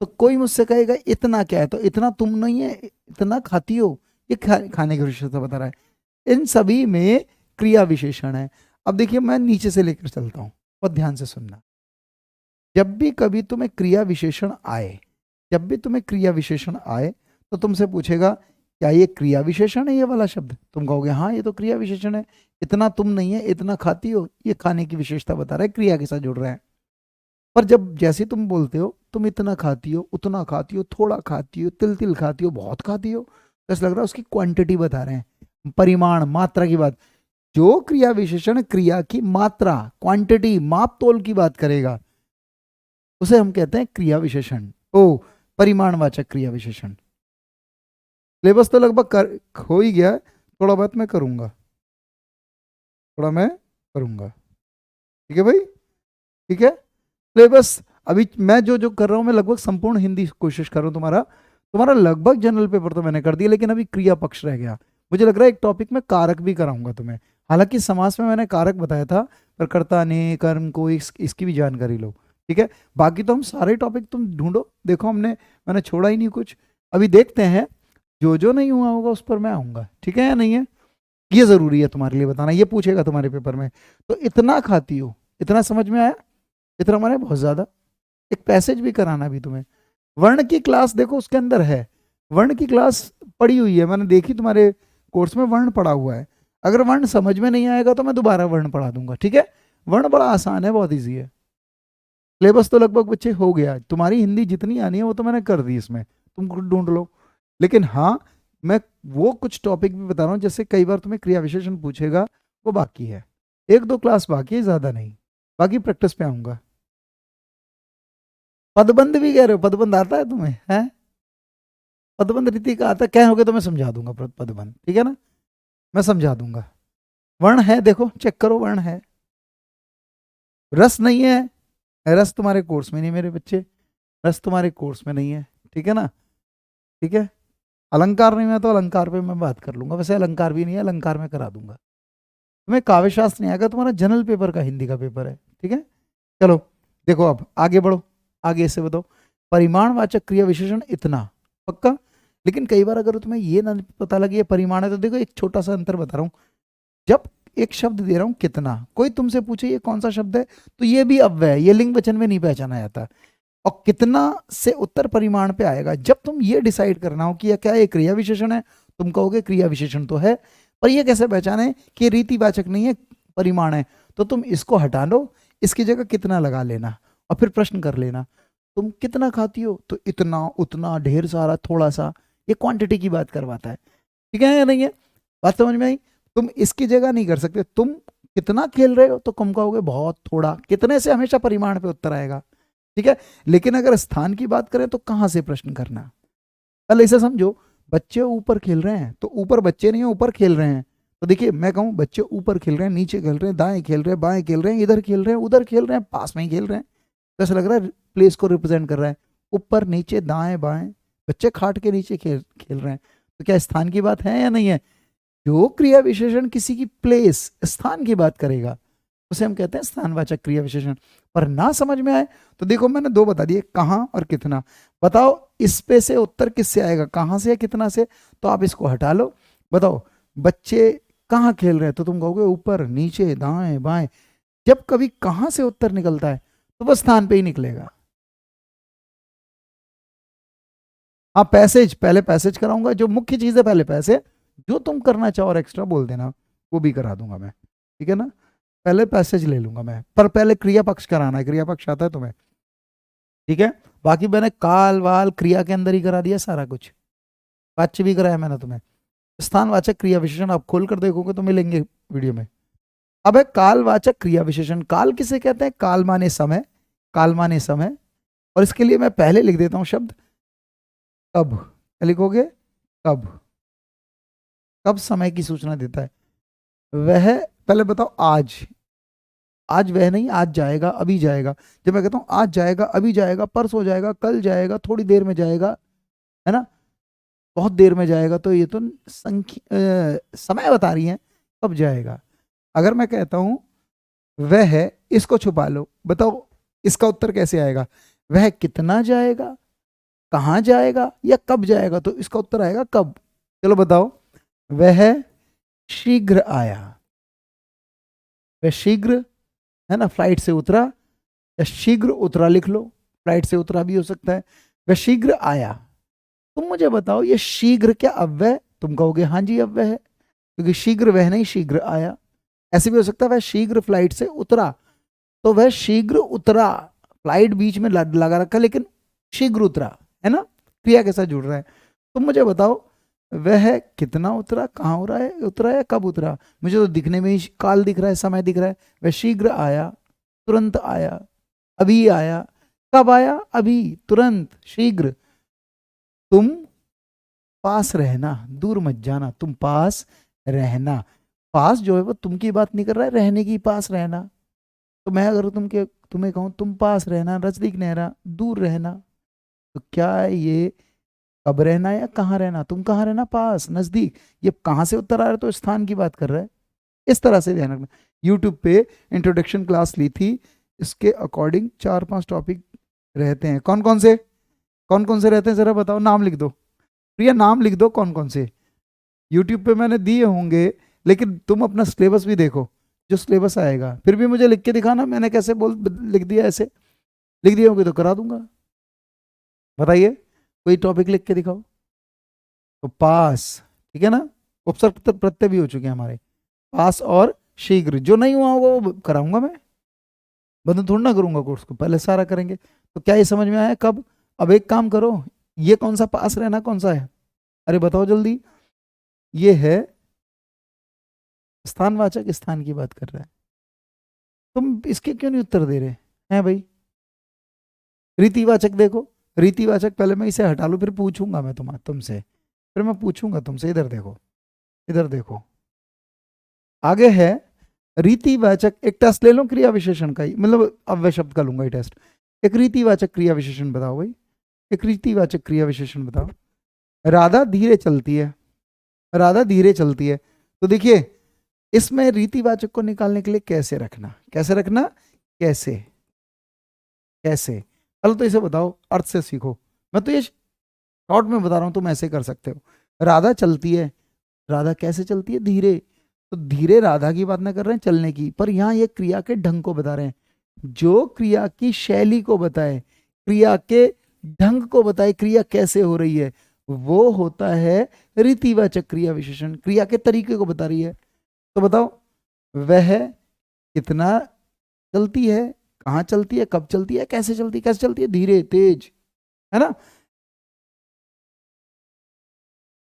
तो कोई मुझसे कहेगा इतना क्या है, तो इतना तुम नहीं है, इतना खाती हो, ये खाने की विशेषता बता रहा है। इन सभी में क्रिया विशेषण है। अब देखिए, मैं नीचे से लेकर चलता हूं, और ध्यान से सुनना। जब भी कभी तुम्हें क्रिया विशेषण आए, जब भी तुम्हें क्रिया विशेषण आए, तो तुमसे पूछेगा क्या ये क्रिया विशेषण है, ये वाला शब्द? तुम कहोगे हाँ ये तो क्रिया विशेषण है। इतना तुम नहीं है, इतना खाती हो, ये खाने की विशेषता बता रहा है, क्रिया के साथ जुड़ रहा है। पर जब जैसे तुम बोलते हो, तुम इतना खाती हो, उतना खाती हो, थोड़ा खाती हो, तिल तिल खाती हो, बहुत खाती हो, तो ऐसा लग रहा है उसकी क्वांटिटी बता रहे हैं, परिमाण, मात्रा की बात। जो क्रिया विशेषण क्रिया की मात्रा, क्वांटिटी, माप तोल की बात करेगा, उसे हम कहते हैं क्रिया विशेषण। ओ, परिमाणवाचक क्रिया विशेषण। सिलेबस तो लगभग हो ही गया है, थोड़ा बहुत मैं करूंगा, थोड़ा मैं करूंगा, ठीक है भाई? ठीक है, सिलेबस अभी मैं जो जो कर रहा हूं, मैं लगभग संपूर्ण हिंदी कोशिश कर रहा हूं। तुम्हारा तुम्हारा लगभग जनरल पेपर तो मैंने कर दिया, लेकिन अभी क्रिया पक्ष रह गया। मुझे लग रहा है एक टॉपिक में कारक भी कराऊंगा तुम्हें। हालांकि समास में मैंने कारक बताया था, पर कर्ता ने कर्म को इसकी भी जानकारी लो, ठीक है? बाकी तो हम सारे टॉपिक तुम ढूंढो, देखो मैंने छोड़ा ही नहीं कुछ। अभी देखते हैं जो जो नहीं हुआ होगा उस पर मैं आऊंगा, ठीक है या नहीं है? ये जरूरी है तुम्हारे लिए बताना, ये पूछेगा तुम्हारे पेपर में। तो इतना खाती हो, इतना समझ में आया? इतना माने बहुत ज्यादा। एक पैसेज भी कराना भी तुम्हें। वर्ण की क्लास देखो उसके अंदर है, वर्ण की क्लास पड़ी हुई है, मैंने देखी तुम्हारे कोर्स में वर्ण पड़ा हुआ है। अगर वर्ण समझ में नहीं आएगा तो मैं दोबारा वर्ण पढ़ा दूंगा, ठीक है? वर्ण बड़ा आसान है, बहुत ईजी है। सिलेबस तो लगभग बच्चे हो गया, तुम्हारी हिंदी जितनी आनी है वो तो मैंने कर दी इसमें, तुम खुद ढूंढ लो। लेकिन हाँ, मैं वो कुछ टॉपिक भी बता रहा हूँ, जैसे कई बार तुम्हें क्रिया विशेषण पूछेगा, वो बाकी है, एक दो क्लास बाकी है, ज्यादा नहीं। बाकी प्रैक्टिस पे आऊंगा। पदबंध भी कह रहे हो? पदबंध आता है तुम्हें? है पदबंध रीति का आता है? कहोगे तो मैं समझा दूंगा पदबंध, ठीक है ना? मैं समझा दूंगा। वर्ण है, देखो चेक करो, वर्ण है। रस नहीं है, रस तुम्हारे कोर्स में नहीं मेरे बच्चे, रस तुम्हारे कोर्स में नहीं है, ठीक है ना? ठीक है। अलंकार नहीं है तो अलंकार पे मैं बात कर लूंगा, वैसे अलंकार भी नहीं है, अलंकार में करा दूंगा। तुम्हें काव्य शास्त्र नहीं आएगा, तुम्हारा जनरल पेपर का हिंदी का पेपर है, ठीक है? चलो देखो, अब आगे बढ़ो, आगे से बताओ। परिमाणवाचक क्रिया विशेषण इतना, पक्का? लेकिन कई बार अगर तुम्हें ये ना पता लगे ये परिमाण है, तो देखो एक छोटा सा अंतर बता रहा हूँ। जब एक शब्द दे रहा हूं कितना, कोई तुमसे पूछे ये कौन सा शब्द है, तो ये भी अव्यय है, ये लिंग वचन में नहीं पहचाना जाता। और कितना से उत्तर परिमाण पे आएगा, जब तुम ये डिसाइड करना हो कि यह क्या है, क्रिया विशेषण है, तुम कहोगे क्रिया विशेषण तो है, पर ये कैसे पहचाने कि रीतिवाचक नहीं है, परिमाण है, तो तुम इसको हटा लो, इसकी जगह कितना लगा लेना और फिर प्रश्न कर लेना, तुम कितना खाती हो, तो इतना, उतना, ढेर सारा, थोड़ा सा, ये क्वांटिटी की बात करवाता है, ठीक है या नहीं है? बात समझ में आई? तुम इसकी जगह नहीं कर सकते, तुम कितना खेल रहे हो तो तुम कहोगे बहुत थोड़ा, कितने से हमेशा परिमाण पे उत्तर आएगा, ठीक है? लेकिन अगर स्थान की बात करें तो कहां से प्रश्न करना, कल इसे समझो, बच्चे ऊपर खेल रहे हैं तो ऊपर बच्चे नहीं है, ऊपर खेल रहे हैं, तो देखिए मैं कहूँ बच्चे ऊपर खेल रहे हैं, नीचे खेल रहे हैं, दाएं खेल रहे हैं, बाएं खेल रहे हैं, इधर खेल रहे हैं, उधर खेल रहे हैं, पास में ही खेल रहे हैं, तो ऐसा लग रहा है प्लेस को रिप्रेजेंट कर रहा है, ऊपर नीचे दाएं बाएं, बच्चे खाट के नीचे खेल खेल रहे हैं, तो क्या स्थान की बात है या नहीं है? जो क्रिया विशेषण किसी की प्लेस, स्थान की बात करेगा, उसे हम कहते हैं स्थानवाचक क्रिया विशेषण। पर ना समझ में आए तो देखो मैंने दो बता दिए, कहां और कितना। बताओ इस पे से उत्तर किससे आएगा, कहां से या कितना से? तो आप इसको हटा लो, बताओ बच्चे कहाँ खेल रहे हैं, तो तुम कहोगे ऊपर नीचे दाएं बाएं। जब कभी कहां से उत्तर निकलता है तो वह स्थान पे ही निकलेगा। हाँ पैसेज, पहले पैसेज कराऊंगा, जो मुख्य चीज है पहले पैसे, जो तुम करना चाहो और एक्स्ट्रा बोल देना, वो भी करा दूंगा मैं, ठीक है ना? पहले पैसेज ले लूंगा मैं, पर पहले क्रिया पक्ष कराना है, क्रिया पक्ष आता है तुम्हें, ठीक है? बाकी मैंने काल वाल क्रिया के अंदर ही करा दिया सारा कुछ, वाच्य भी कराया मैंने तुम्हें। स्थानवाचक क्रिया विशेषण आप खोल कर देखोगे तो मिलेंगे वीडियो में। अब है कालवाचक क्रिया विशेषण। काल किसे कहते हैं? काल माने समय, काल माने समय। और इसके लिए मैं पहले लिख देता हूं शब्द कब, लिखोगे कब, कब समय की सूचना देता है वह। पहले बताओ आज, आज वह नहीं, आज जाएगा, अभी जाएगा। जब मैं कहता हूं आज जाएगा, अभी जाएगा, परसों जाएगा, कल जाएगा, थोड़ी देर में जाएगा, है ना, बहुत देर में जाएगा, तो ये तो समय बता रही है कब जाएगा। अगर मैं कहता हूं वह है, इसको छुपा लो, बताओ इसका उत्तर कैसे आएगा? वह कितना जाएगा, कहाँ जाएगा या कब जाएगा? तो इसका उत्तर आएगा कब। चलो बताओ, वह शीघ्र आया, वह शीघ्र, है ना, फ्लाइट से उतरा, या शीघ्र उतरा लिख लो, फ्लाइट से उतरा भी हो सकता है। वह शीघ्र आया। तुम मुझे बताओ ये शीघ्र क्या अव्यय? तुम कहोगे हाँ जी अव्यय है, क्योंकि शीघ्र वह नहीं शीघ्र आया। ऐसे भी हो सकता है वह शीघ्र फ्लाइट से उतरा, तो वह शीघ्र उतरा, फ्लाइट बीच में लगा रखा लेकिन शीघ्र उतरा, है ना, क्रिया के साथ जुड़ रहा है। तुम मुझे बताओ वह कितना उतरा, कहाँ उतरा है, उतरा या कब उतरा? मुझे तो दिखने में ही काल दिख रहा है, समय दिख रहा है। वह शीघ्र आया, तुरंत आया, अभी आया। कब आया? अभी, तुरंत, शीघ्र। तुम पास रहना, दूर मत जाना, तुम पास रहना। पास जो है वो तुम की बात नहीं कर रहा है, रहने की, पास रहना। तो मैं अगर तुम्हें कहूँ तुम पास रहना, नजदीक रहना, दूर रहना, तो क्या ये कब रहना या कहाँ रहना? तुम कहाँ रहना? पास, नजदीक। ये कहाँ से उत्तर आ रहा है? तो स्थान की बात कर रहा है। इस तरह से ध्यान रखना। यूट्यूब पे इंट्रोडक्शन क्लास ली थी, इसके अकॉर्डिंग 4-5 टॉपिक रहते हैं। कौन कौन से रहते हैं जरा बताओ, नाम लिख दो। प्रिया नाम लिख दो कौन कौन से, यूट्यूब पे मैंने दिए होंगे, लेकिन तुम अपना सिलेबस भी देखो, जो सिलेबस आएगा, फिर भी मुझे लिख के दिखाना मैंने कैसे लिख दिया, ऐसे लिख दिए होंगे तो करा दूंगा। बताइए कोई टॉपिक लिख के दिखाओ। तो पास, ठीक है ना, उपसर्ग प्रत्यय भी हो चुके हैं हमारे, पास और शीघ्र, जो नहीं हुआ होगा वो कराऊंगा मैं, बंद थोड़ा ना करूंगा कोर्स को, पहले सारा करेंगे। तो क्या ये समझ में आया कब? अब एक काम करो, ये कौन सा पास रहना कौन सा है, अरे बताओ जल्दी। ये है स्थानवाचक, स्थान की बात कर रहा है, तुम इसके क्यों नहीं उत्तर दे रहे हैं भाई? रीतिवाचक देखो, रीतिवाचक पहले मैं इसे हटा लूं, फिर पूछूंगा मैं तुमसे, फिर मैं पूछूंगा तुमसे। इधर देखो, इधर देखो, आगे है रीतिवाचक। एक टेस्ट ले लो क्रिया विशेषण का ही, मतलब अव्यय शब्द का लूंगा ये टेस्ट। एक रीतिवाचक क्रिया विशेषण बताओ भाई, एक रीतिवाचक क्रिया विशेषण बताओ। राधा धीरे चलती है, राधा धीरे चलती है, तो देखिए इसमें रीतिवाचक को निकालने के लिए कैसे रखना, कैसे रखना, कैसे कैसे, चलो तो इसे बताओ, अर्थ से सीखो। मैं तो ये शॉर्ट में बता रहा हूं, तुम ऐसे कर सकते हो। राधा चलती है, राधा कैसे चलती है, धीरे, तो धीरे राधा की बात ना कर रहे हैं चलने की, पर यहाँ ये क्रिया के ढंग को बता रहे हैं, जो क्रिया की शैली को बताए, क्रिया के ढंग को बताए, क्रिया कैसे हो रही है, वो होता है रीतिवाचक क्रिया विशेषण, क्रिया के तरीके को बता रही है। तो बताओ वह कितना चलती है, कहाँ चलती है, कब चलती है, कैसे चलती है, कैसे चलती है, धीरे तेज, है ना।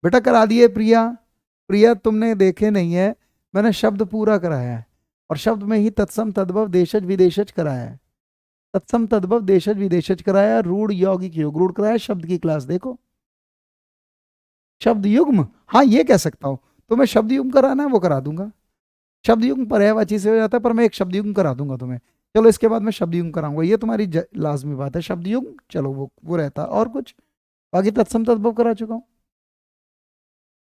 बेटा करा दिए प्रिया, प्रिया तुमने देखे नहीं है, मैंने शब्द पूरा कराया है, और शब्द में ही तत्सम तद्भव देशज विदेशज कराया है, तत्सम तद्भव देशज विदेशज कराया, रूढ़ यौगिक योग रूढ़ कराया, शब्द की क्लास देखो। शब्द युग्म, हाँ ये कह सकता हूं, तुम्हें शब्द युग्म कराना है वो करा दूंगा, शब्द युग्म पर्यायवाची से हो जाता है, पर मैं एक शब्द युग्म करा दूंगा तुम्हें। चलो इसके बाद मैं शब्द युग्म कराऊंगा, ये तुम्हारी लाजमी बात है, शब्द युग्म चलो वो रहता, और कुछ बाकी तत्सम तद्भव करा चुका हूं,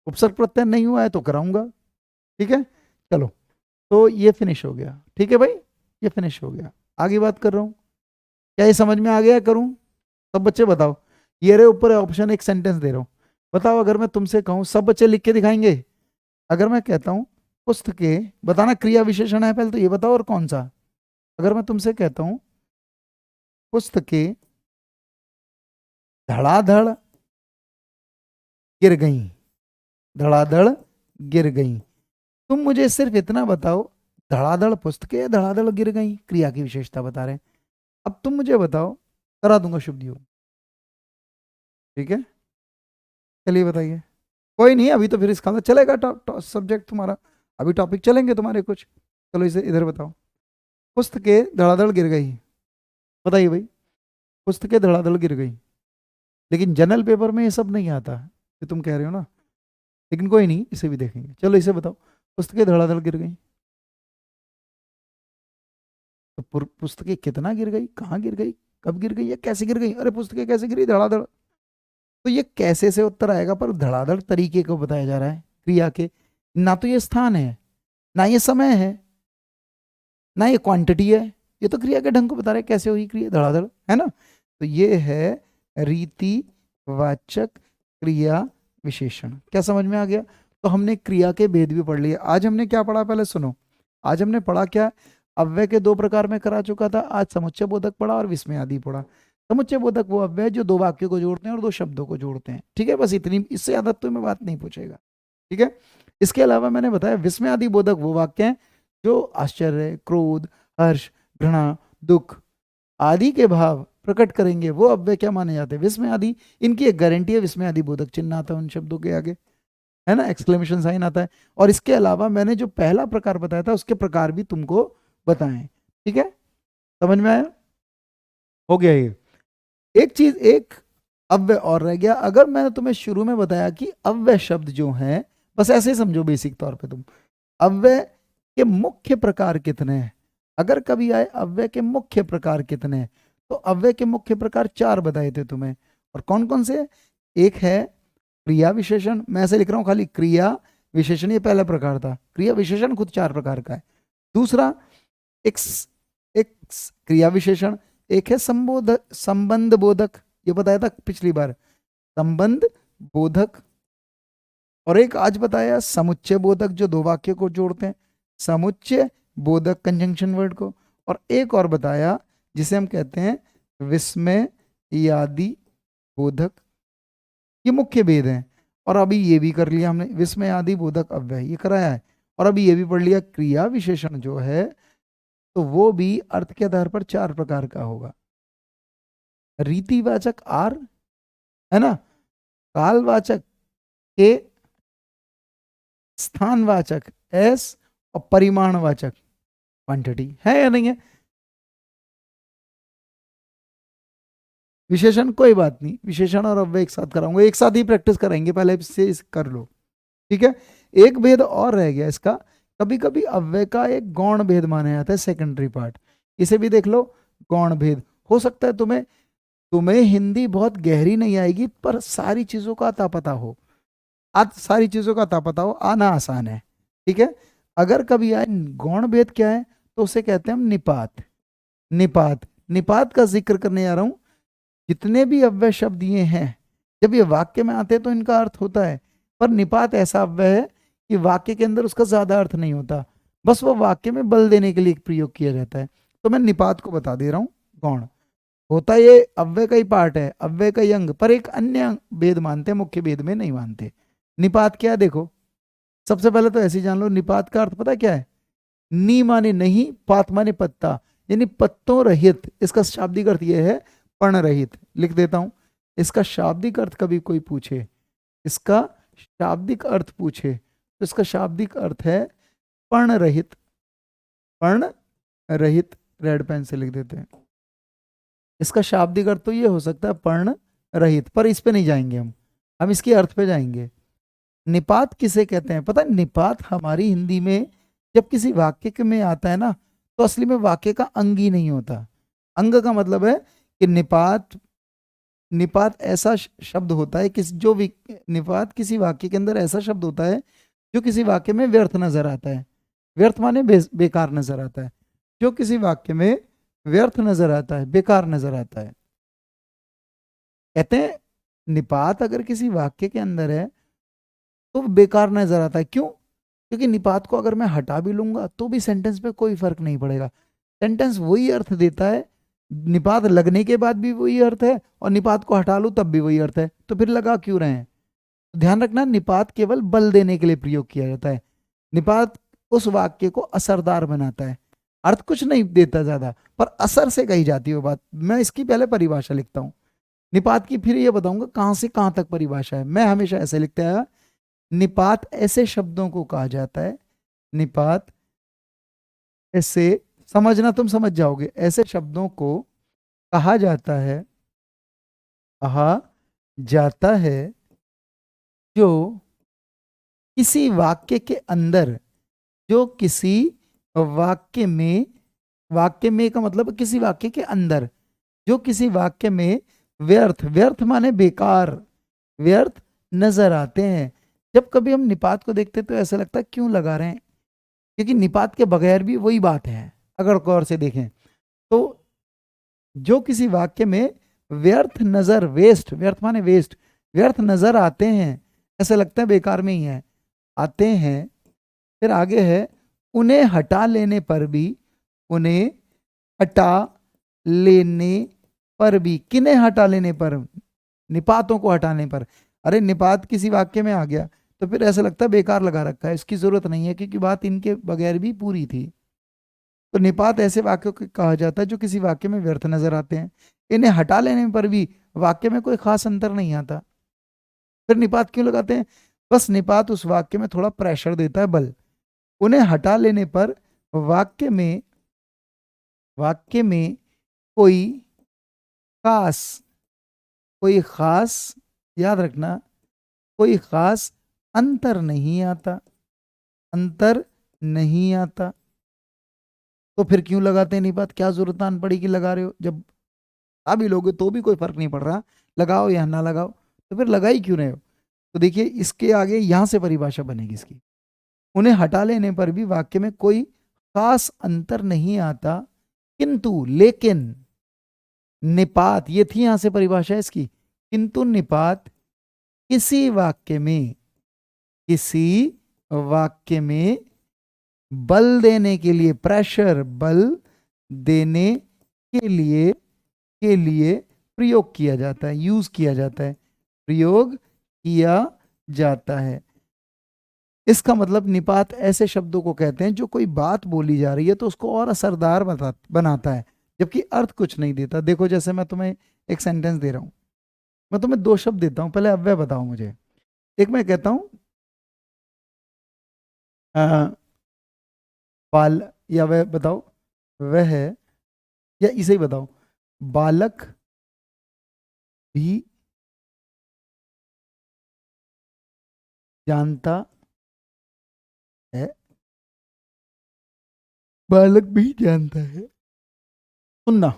उपसर्ग प्रत्यय नहीं हुआ है तो कराऊंगा, ठीक है। चलो तो ये फिनिश हो गया, ठीक है भाई, ये फिनिश हो गया, आगे बात कर रहा हूँ। क्या ये समझ में आ गया, करूं? सब बच्चे बताओ, ये रहे ऊपर ऑप्शन, एक सेंटेंस दे रहा हूं, बताओ अगर मैं तुमसे कहूं, सब बच्चे लिख के दिखाएंगे, अगर मैं कहता हूं पुस्तकें, बताना क्रिया विशेषण है पहले तो ये बताओ, और कौन सा। अगर मैं तुमसे कहता हूं पुस्तकें धड़ाधड़ गिर गई, धड़ाधड़ गिर गई, तुम मुझे सिर्फ इतना बताओ, धड़ाधड़ पुस्तकें धड़ाधड़ गिर गई, क्रिया की विशेषता बता रहे हैं। अब तुम मुझे बताओ, करा दूंगा शुभ योग, ठीक है। चलिए बताइए, कोई नहीं अभी तो फिर इसका मतलब चलेगा सब्जेक्ट तुम्हारा, अभी टॉपिक चलेंगे तुम्हारे कुछ। चलो इसे इधर बताओ, पुस्तकें धड़ाधड़ गिर गई, बताइए भाई, पुस्तकें धड़ाधड़ गिर गई, लेकिन जनरल पेपर में ये सब नहीं आता ये तुम कह रहे हो ना, लेकिन कोई नहीं इसे भी देखेंगे। चलो इसे बताओ, पुस्तकें धड़ाधड़ गिर गई, तो पुस्तकें कितना गिर गई, कहाँ गिर गई, कब गिर गई, या कैसे गिर गई, अरे पुस्तकें कैसे गिरी, धड़ाधड़, तो ये कैसे से उत्तर आएगा, पर धड़ाधड़ तरीके को बताया जा रहा है क्रिया के, ना तो ये स्थान है, ना ये समय है, ना ये क्वांटिटी है, ये तो क्रिया के ढंग को बता रहे हैं कैसे हुई क्रिया, धड़ाधड़, है ना। तो ये है रीतिवाचक क्रिया विशेषण, क्या समझ में आ गया? तो हमने क्रिया के भेद भी पढ़ लिए। आज हमने क्या पढ़ा पहले सुनो, आज हमने पढ़ा क्या, अव्यय के दो प्रकार में करा चुका था, आज समुच्चय बोधक पढ़ा और विस्मय आदि पढ़ा। समुच्चय बोधक वो अव्यय जो दो वाक्यों को जोड़ते हैं और दो शब्दों को जोड़ते हैं, ठीक है, बस इतनी, इससे ज्यादा तो मैं बात नहीं पूछेगा, ठीक है। इसके अलावा मैंने बताया विस्मय आदि बोधक वो वाक्य हैं जो आश्चर्य, क्रोध, हर्ष, घृणा, दुख आदि के भाव प्रकट करेंगे, वो अव्यय क्या माने जाते हैं, विस्मय आदि। इनकी एक गारंटी है, विस्मय आदि बोधक चिन्ह आता है उन शब्दों के आगे, है ना, एक्सक्लेमेशन साइन आता है। और इसके अलावा मैंने जो पहला प्रकार बताया था उसके प्रकार भी तुमको बताएं, ठीक है, समझ में आया, हो गया ये। एक चीज, एक अव्यय और रह गया, अगर मैंने तुम्हें शुरू में बताया कि अव्यय शब्द जो है, बस ऐसे ही समझो बेसिक तौर पे तुम, अव्यय के मुख्य प्रकार कितने हैं, अगर कभी आए अव्यय के मुख्य प्रकार कितने हैं, तो अव्यय के मुख्य प्रकार चार बताए थे तुम्हें, और कौन कौन से, एक है क्रिया विशेषण, मैं ऐसे लिख रहा हूं खाली क्रिया विशेषण, ये पहला प्रकार था, क्रिया विशेषण खुद चार प्रकार का है। दूसरा एक एक क्रिया विशेषण, एक है संबोधक, संबंध बोधक, ये बताया था पिछली बार, संबंध बोधक, और एक आज बताया समुच्चय बोधक, जो दो वाक्य को जोड़ते हैं, समुच्चय बोधक कंजंक्शन वर्ड को। और एक और बताया जिसे हम कहते हैं विस्मय यादि बोधक। ये मुख्य भेद हैं। और अभी ये भी कर लिया हमने, विस्मय आदि बोधक अव्यय ये कराया है। और अभी ये भी पढ़ लिया क्रिया विशेषण जो है तो वो भी अर्थ के आधार पर चार प्रकार का होगा। रीतिवाचक आर, है ना, कालवाचक के, स्थानवाचक एस, और परिमाणवाचक क्वांटिटी, है या नहीं है। विशेषण कोई बात नहीं, विशेषण और अव्यय एक साथ कराऊंगा, एक साथ ही प्रैक्टिस कराएंगे, पहले से कर लो, ठीक है। एक भेद और रह गया इसका, कभी कभी अव्यय का एक गौण भेद माना जाता है, सेकेंडरी पार्ट, इसे भी देख लो। गौण भेद हो सकता है तुम्हें तुम्हें हिंदी बहुत गहरी नहीं आएगी पर सारी चीजों का अता पता हो, आज सारी चीजों का अता पता हो, आना आसान है, ठीक है। अगर कभी आए गौण भेद क्या है तो उसे कहते हैं हम निपात। निपात, निपात का जिक्र करने जा रहा हूं। जितने भी अव्यय शब्द ये हैं, जब ये वाक्य में आते हैं तो इनका अर्थ होता है, पर निपात ऐसा अव्यय है कि वाक्य के अंदर उसका ज्यादा अर्थ नहीं होता, बस वो वाक्य में बल देने के लिए प्रयोग किया जाता है। तो मैं निपात को बता दे रहा हूं। गौण होता ये अव्यय का ही पार्ट है, अव्यय का ही अंग, पर एक अन्य भेद मानते हैं, मुख्य भेद में नहीं मानते। निपात क्या है देखो, सबसे पहले तो ऐसे ही जान लो, निपात का अर्थ पता क्या है। नी माने नहीं, पात माने पत्ता, यानी पत्तों रहित। इसका शाब्दिक अर्थ यह है पर्ण रहित। लिख देता हूं, इसका शाब्दिक अर्थ कभी कोई पूछे, इसका शाब्दिक अर्थ पूछे तो इसका शाब्दिक अर्थ है पर्ण रहित। पर्ण रहित, रेड पेन से लिख देते हैं। इसका शाब्दिक अर्थ तो ये हो सकता है पर्ण रहित, पर इस पे नहीं जाएंगे हम इसके अर्थ पे जाएंगे। निपात किसे कहते हैं पता है। निपात हमारी हिंदी में जब किसी वाक्य में आता है ना तो असली में वाक्य का अंग ही नहीं होता। अंग का मतलब है कि निपात, निपात ऐसा शब्द होता है किस जो निपात किसी वाक्य के अंदर ऐसा शब्द होता है जो किसी वाक्य में व्यर्थ नजर आता है। व्यर्थ माने बेकार नजर आता है, जो किसी वाक्य में व्यर्थ नजर आता है, बेकार नजर आता है। कहते हैं निपात अगर किसी वाक्य के अंदर है तो बेकार नजर आता है। क्यों? क्योंकि निपात को अगर मैं हटा भी लूंगा तो भी सेंटेंस पे कोई फर्क नहीं पड़ेगा, सेंटेंस वही अर्थ देता है। निपात लगने के बाद भी वही अर्थ है और निपात को हटा लूं तब भी वही अर्थ है, तो फिर लगा क्यों रहे हैं। ध्यान रखना, निपात केवल बल देने के लिए प्रयोग किया जाता है। निपात उस वाक्य को असरदार बनाता है, अर्थ कुछ नहीं देता ज्यादा, पर असर से कही जाती है वो बात। मैं इसकी पहले परिभाषा लिखता हूं निपात की, फिर ये बताऊंगा कहां से कहां तक परिभाषा है। मैं हमेशा ऐसे लिखता है, निपात ऐसे शब्दों को कहा जाता है, निपात ऐसे, समझना तुम समझ जाओगे, ऐसे शब्दों को कहा जाता है, कहा जाता है जो किसी वाक्य के अंदर, जो किसी वाक्य में, वाक्य में का मतलब किसी वाक्य के अंदर, जो किसी वाक्य में व्यर्थ, व्यर्थ माने बेकार, व्यर्थ नजर आते हैं। जब कभी हम निपात को देखते तो ऐसा लगता है क्यों लगा रहे हैं, क्योंकि निपात के बगैर भी वही बात है। अगर गौर से देखें तो जो किसी वाक्य में व्यर्थ नजर, वेस्ट, व्यर्थ माने वेस्ट, व्यर्थ नजर आते हैं, ऐसा लगता है बेकार में ही है, आते हैं। फिर आगे है, उन्हें हटा लेने पर भी, उन्हें हटा लेने पर भी, किन्हें हटा लेने पर, निपातों को हटाने पर। अरे निपात किसी वाक्य में आ गया तो फिर ऐसा लगता है बेकार लगा रखा है, इसकी जरूरत नहीं है क्योंकि बात इनके बगैर भी पूरी थी। तो निपात ऐसे वाक्यों को कहा जाता है जो किसी वाक्य में व्यर्थ नजर आते हैं, इन्हें हटा लेने पर भी वाक्य में कोई खास अंतर नहीं आता। फिर निपात क्यों लगाते हैं? बस निपात उस वाक्य में थोड़ा प्रेशर देता है, बल। उन्हें हटा लेने पर वाक्य में, वाक्य में कोई खास, कोई खास, याद रखना, कोई खास अंतर नहीं आता, अंतर नहीं आता। तो फिर क्यों लगाते हैं निपात? क्या जरूरत आन पड़ी कि लगा रहे हो? जब अभी लोगे तो भी कोई फर्क नहीं पड़ रहा, लगाओ या ना लगाओ, तो फिर लगा ही क्यों रहे हो? तो देखिए इसके आगे यहां से परिभाषा बनेगी इसकी, उन्हें हटा लेने पर भी वाक्य में कोई खास अंतर नहीं आता, किंतु लेकिन निपात, ये थी यहां से परिभाषा इसकी, किंतु निपात किसी वाक्य में, किसी वाक्य में बल देने के लिए, प्रेशर, बल देने के लिए प्रयोग किया जाता है, यूज किया जाता है, प्रयोग किया जाता है। इसका मतलब निपात ऐसे शब्दों को कहते हैं जो कोई बात बोली जा रही है तो उसको और असरदार बनाता है, जबकि अर्थ कुछ नहीं देता। देखो जैसे मैं तुम्हें एक सेंटेंस दे रहा हूं, मैं तुम्हें दो शब्द देता हूं, पहले अव्यय बताओ मुझे। एक मैं कहता हूं बाल, या वह बताओ, वह है, या इसे ही बताओ, बालक भी जानता है, बालक भी जानता है। सुनना,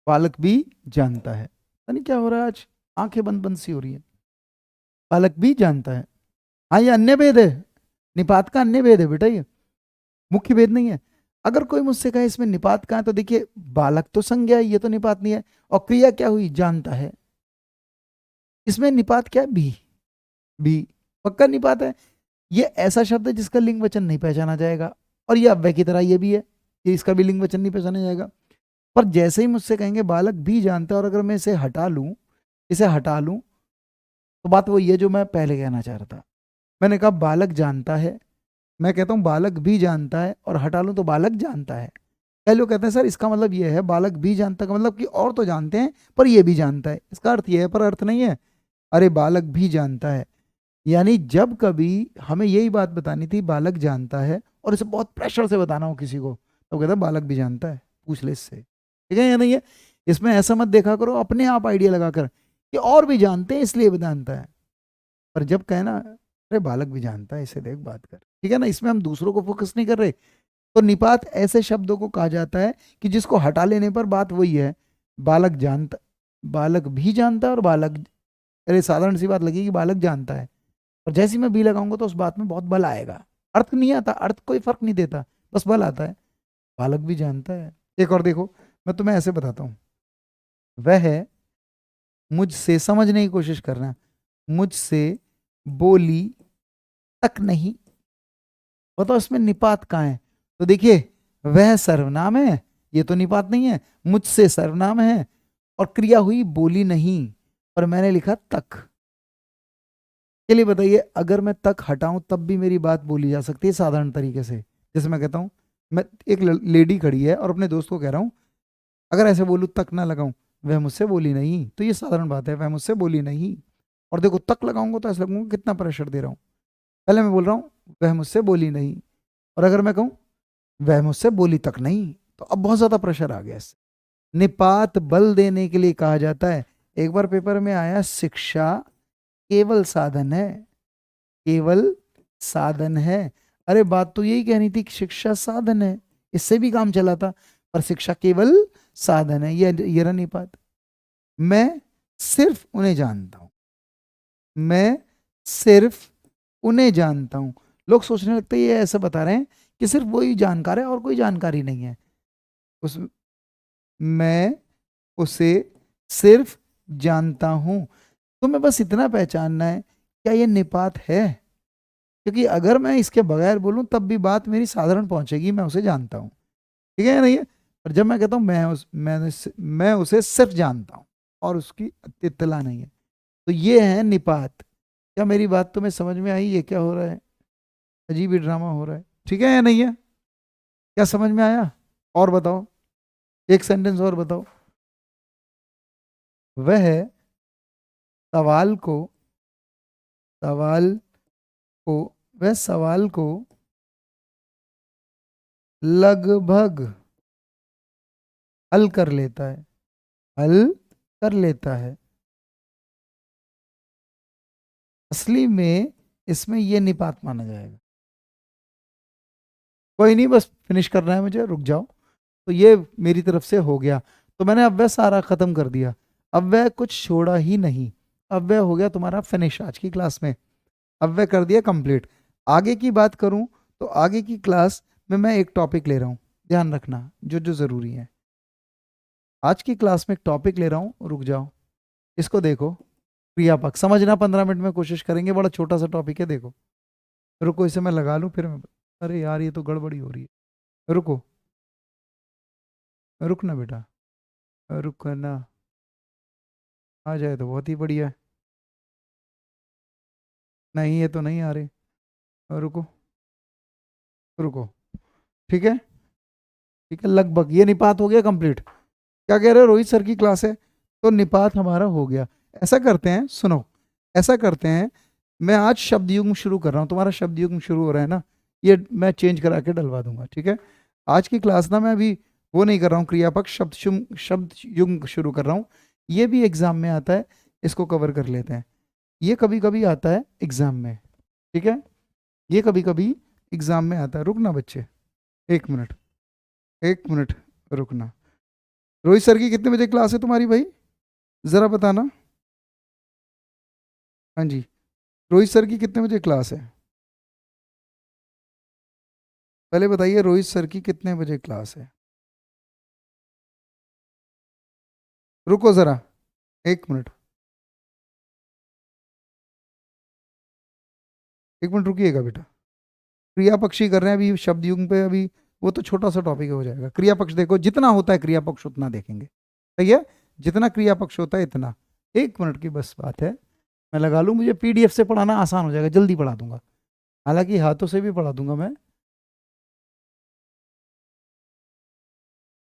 बालक भी जानता है। पता नहीं क्या हो रहा है आज, आंखें बंद बंद सी हो रही है। बालक भी जानता है, हाँ ये अन्य भेद है, निपात का अन्य भेद है बेटा, ये मुख्य भेद नहीं है। अगर कोई मुझसे कहे इसमें निपात कहाँ है, तो देखिए बालक तो संज्ञा है, ये तो निपात नहीं है, और क्रिया क्या हुई, जानता है। इसमें निपात क्या है, भी पक्का निपात है। ये ऐसा शब्द है जिसका लिंग वचन नहीं पहचाना जाएगा, और ये अव्यय की तरह ये भी है, ये इसका भी लिंग वचन नहीं पहचाना जाएगा। पर जैसे ही मुझसे कहेंगे बालक भी जानता है, और अगर मैं इसे हटा लूं, इसे हटा लूं, तो बात वही है जो मैं पहले कहना चाह रहा था। मैंने कहा बालक जानता है, मैं कहता हूं बालक भी जानता है, और हटा लूं तो बालक जानता है। कई लोग कहते हैं सर इसका मतलब ये है, बालक भी जानता का मतलब कि और तो जानते हैं पर ये भी जानता है, इसका अर्थ ये है, पर अर्थ नहीं है। अरे बालक भी जानता है, यानी जब कभी हमें यही बात बतानी थी बालक जानता है, और इसे बहुत प्रेशर से बताना हो किसी को, तो कहता है बालक भी जानता है, पूछ ले इससे, ठीक है या नहीं है। इसमें ऐसा मत देखा करो अपने आप आइडिया लगाकर कि और भी जानते हैं इसलिए भी जानता है, पर जब कहना अरे बालक भी जानता है, इसे देख बात कर, ठीक है ना, इसमें हम दूसरों को फोकस नहीं कर रहे। तो निपात ऐसे शब्दों को कहा जाता है कि जिसको हटा लेने पर बात वही है, बालक जानता, बालक भी जानता है, और बालक, अरे साधारण सी बात लगेगी बालक जानता है, और जैसे ही मैं भी लगाऊंगा तो उस बात में बहुत बल आएगा। अर्थ नहीं आता, अर्थ कोई फर्क नहीं देता, बस बल आता है, बालक भी जानता है। एक और देखो, मैं तुम्हें ऐसे बताता हूं, वह मुझसे, समझने की कोशिश करना, मुझसे बोली तक नहीं, बताओ इसमें निपात कहाँ है। तो देखिए वह सर्वनाम है, ये तो निपात नहीं है, मुझसे सर्वनाम है, और क्रिया हुई बोली नहीं, और मैंने लिखा तक। चलिए बताइए, अगर मैं तक हटाऊं तब भी मेरी बात बोली जा सकती है साधारण तरीके से। जैसे मैं कहता हूं, मैं एक लेडी खड़ी है और अपने दोस्त को कह रहा हूं, अगर ऐसे बोलूं तक ना लगाऊं, वह मुझसे बोली नहीं, तो ये साधारण बात है, वह मुझसे बोली नहीं। और देखो तक लगाऊंगा तो ऐसा लगूंगा कितना प्रेशर दे रहा हूं। पहले मैं बोल रहा हूं वह मुझसे बोली नहीं, और अगर मैं कहूं वह मुझसे बोली तक नहीं, तो अब बहुत ज्यादा प्रेशर आ गया इससे। निपात बल देने के लिए कहा जाता है। एक बार पेपर में आया, शिक्षा केवल साधन है, केवल साधन है। अरे बात तो यही कहनी थी कि शिक्षा साधन है, इससे भी काम चला था, पर शिक्षा केवल साधन है, ये रहा निपात। मैं सिर्फ उन्हें जानता हूं, मैं सिर्फ उन्हें जानता हूं। लोग सोचने लगते हैं ये ऐसा बता रहे हैं कि सिर्फ वही जानकार है और कोई जानकारी नहीं है। उस मैं उसे सिर्फ जानता हूं, तुम्हें बस इतना पहचानना है क्या ये निपात है, क्योंकि अगर मैं इसके बगैर बोलूं तब भी बात मेरी साधारण पहुंचेगी, मैं उसे जानता हूं, ठीक है या नहीं है। और जब मैं कहता हूं मैं उसे सिर्फ जानता हूं और उसकी इत्तला नहीं है, तो ये है निपात। क्या मेरी बात तुम्हें समझ में आई, ये क्या हो रहा है, अजीब ही ड्रामा हो रहा है, ठीक है या नहीं है, क्या समझ में आया। और बताओ, एक सेंटेंस और बताओ। वह सवाल को, सवाल को, वह सवाल को लगभग हल कर लेता है, हल कर लेता है। असली में इसमें ये निपात माना जाएगा। कोई नहीं, बस फिनिश करना है मुझे, रुक जाओ। तो ये मेरी तरफ से हो गया, तो मैंने अव्यय सारा खत्म कर दिया, अव्यय कुछ छोड़ा ही नहीं, अव्यय हो गया तुम्हारा फिनिश आज की क्लास में, अव्यय कर दिया कंप्लीट। आगे की बात करूं तो आगे की क्लास में मैं एक टॉपिक ले रहा हूं, ध्यान रखना जो जो जरूरी है। आज की क्लास में एक टॉपिक ले रहा हूं, रुक जाओ, इसको देखो, क्रियापक्ष समझना 15 मिनट में कोशिश करेंगे, बड़ा छोटा सा टॉपिक है। देखो रुको, इसे मैं लगा लूँ फिर मैं, अरे यार ये तो गड़बड़ी हो रही है, रुको, रुकना बेटा, रुकना, आ जाए तो बहुत ही बढ़िया है। नहीं ये तो नहीं आ रही, रुको, रुको, ठीक है, ठीक है, लगभग ये निपात हो गया कंप्लीट। क्या कह रहे हो, रोहित सर की क्लास है तो निपात हमारा हो गया। ऐसा करते हैं, सुनो, ऐसा करते हैं, मैं आज शब्द युग्म शुरू कर रहा हूँ, तुम्हारा शब्द युग्म शुरू हो रहा है ना, ये मैं चेंज करा के डलवा दूंगा, ठीक है। आज की क्लास ना मैं अभी वो नहीं कर रहा हूँ, क्रियापक्ष शब्द युग्म शुरू कर रहा हूँ। ये भी एग्जाम में आता है, इसको कवर कर लेते हैं। ये कभी कभी आता है एग्जाम में, ठीक है, ये कभी कभी एग्जाम में आता है। रुकना बच्चे, 1 मिनट, 1 मिनट, रुकना। रोहित सर की कितने बजे क्लास है तुम्हारी भाई, ज़रा बताना। हाँ जी, रोहित सर की कितने बजे क्लास है, पहले बताइए, रोहित सर की कितने बजे क्लास है। रुको ज़रा, 1 मिनट, 1 मिनट रुकिएगा बेटा। क्रिया पक्षी कर रहे हैं अभी शब्द युग्म पे, अभी वो तो छोटा सा टॉपिक हो जाएगा। क्रिया पक्ष देखो, जितना होता है क्रिया पक्ष उतना देखेंगे, सही है, जितना क्रिया पक्ष होता है इतना। 1 मिनट की बस बात है, मैं लगा लूँ, मुझे पीडीएफ से पढ़ाना आसान हो जाएगा, जल्दी पढ़ा दूंगा, हालांकि हाथों से भी पढ़ा दूंगा मैं।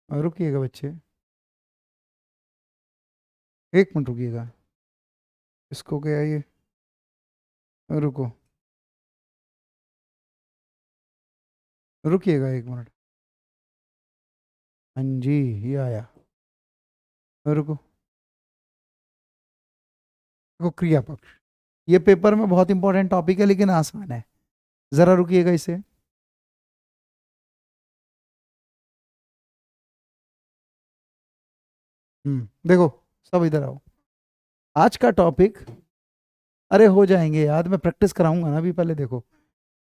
रुकिएगा बच्चे, 1 मिनट रुकिएगा, इसको क्या है ये, रुको, रुकिएगा 1 मिनट। हाँ जी, ये आया, रुको, देखो क्रिया पक्ष, ये पेपर में बहुत इंपॉर्टेंट टॉपिक है लेकिन आसान है, जरा रुकिएगा इसे। देखो, सब इधर आओ, आज का टॉपिक, अरे हो जाएंगे याद, मैं प्रैक्टिस कराऊंगा ना अभी, पहले देखो,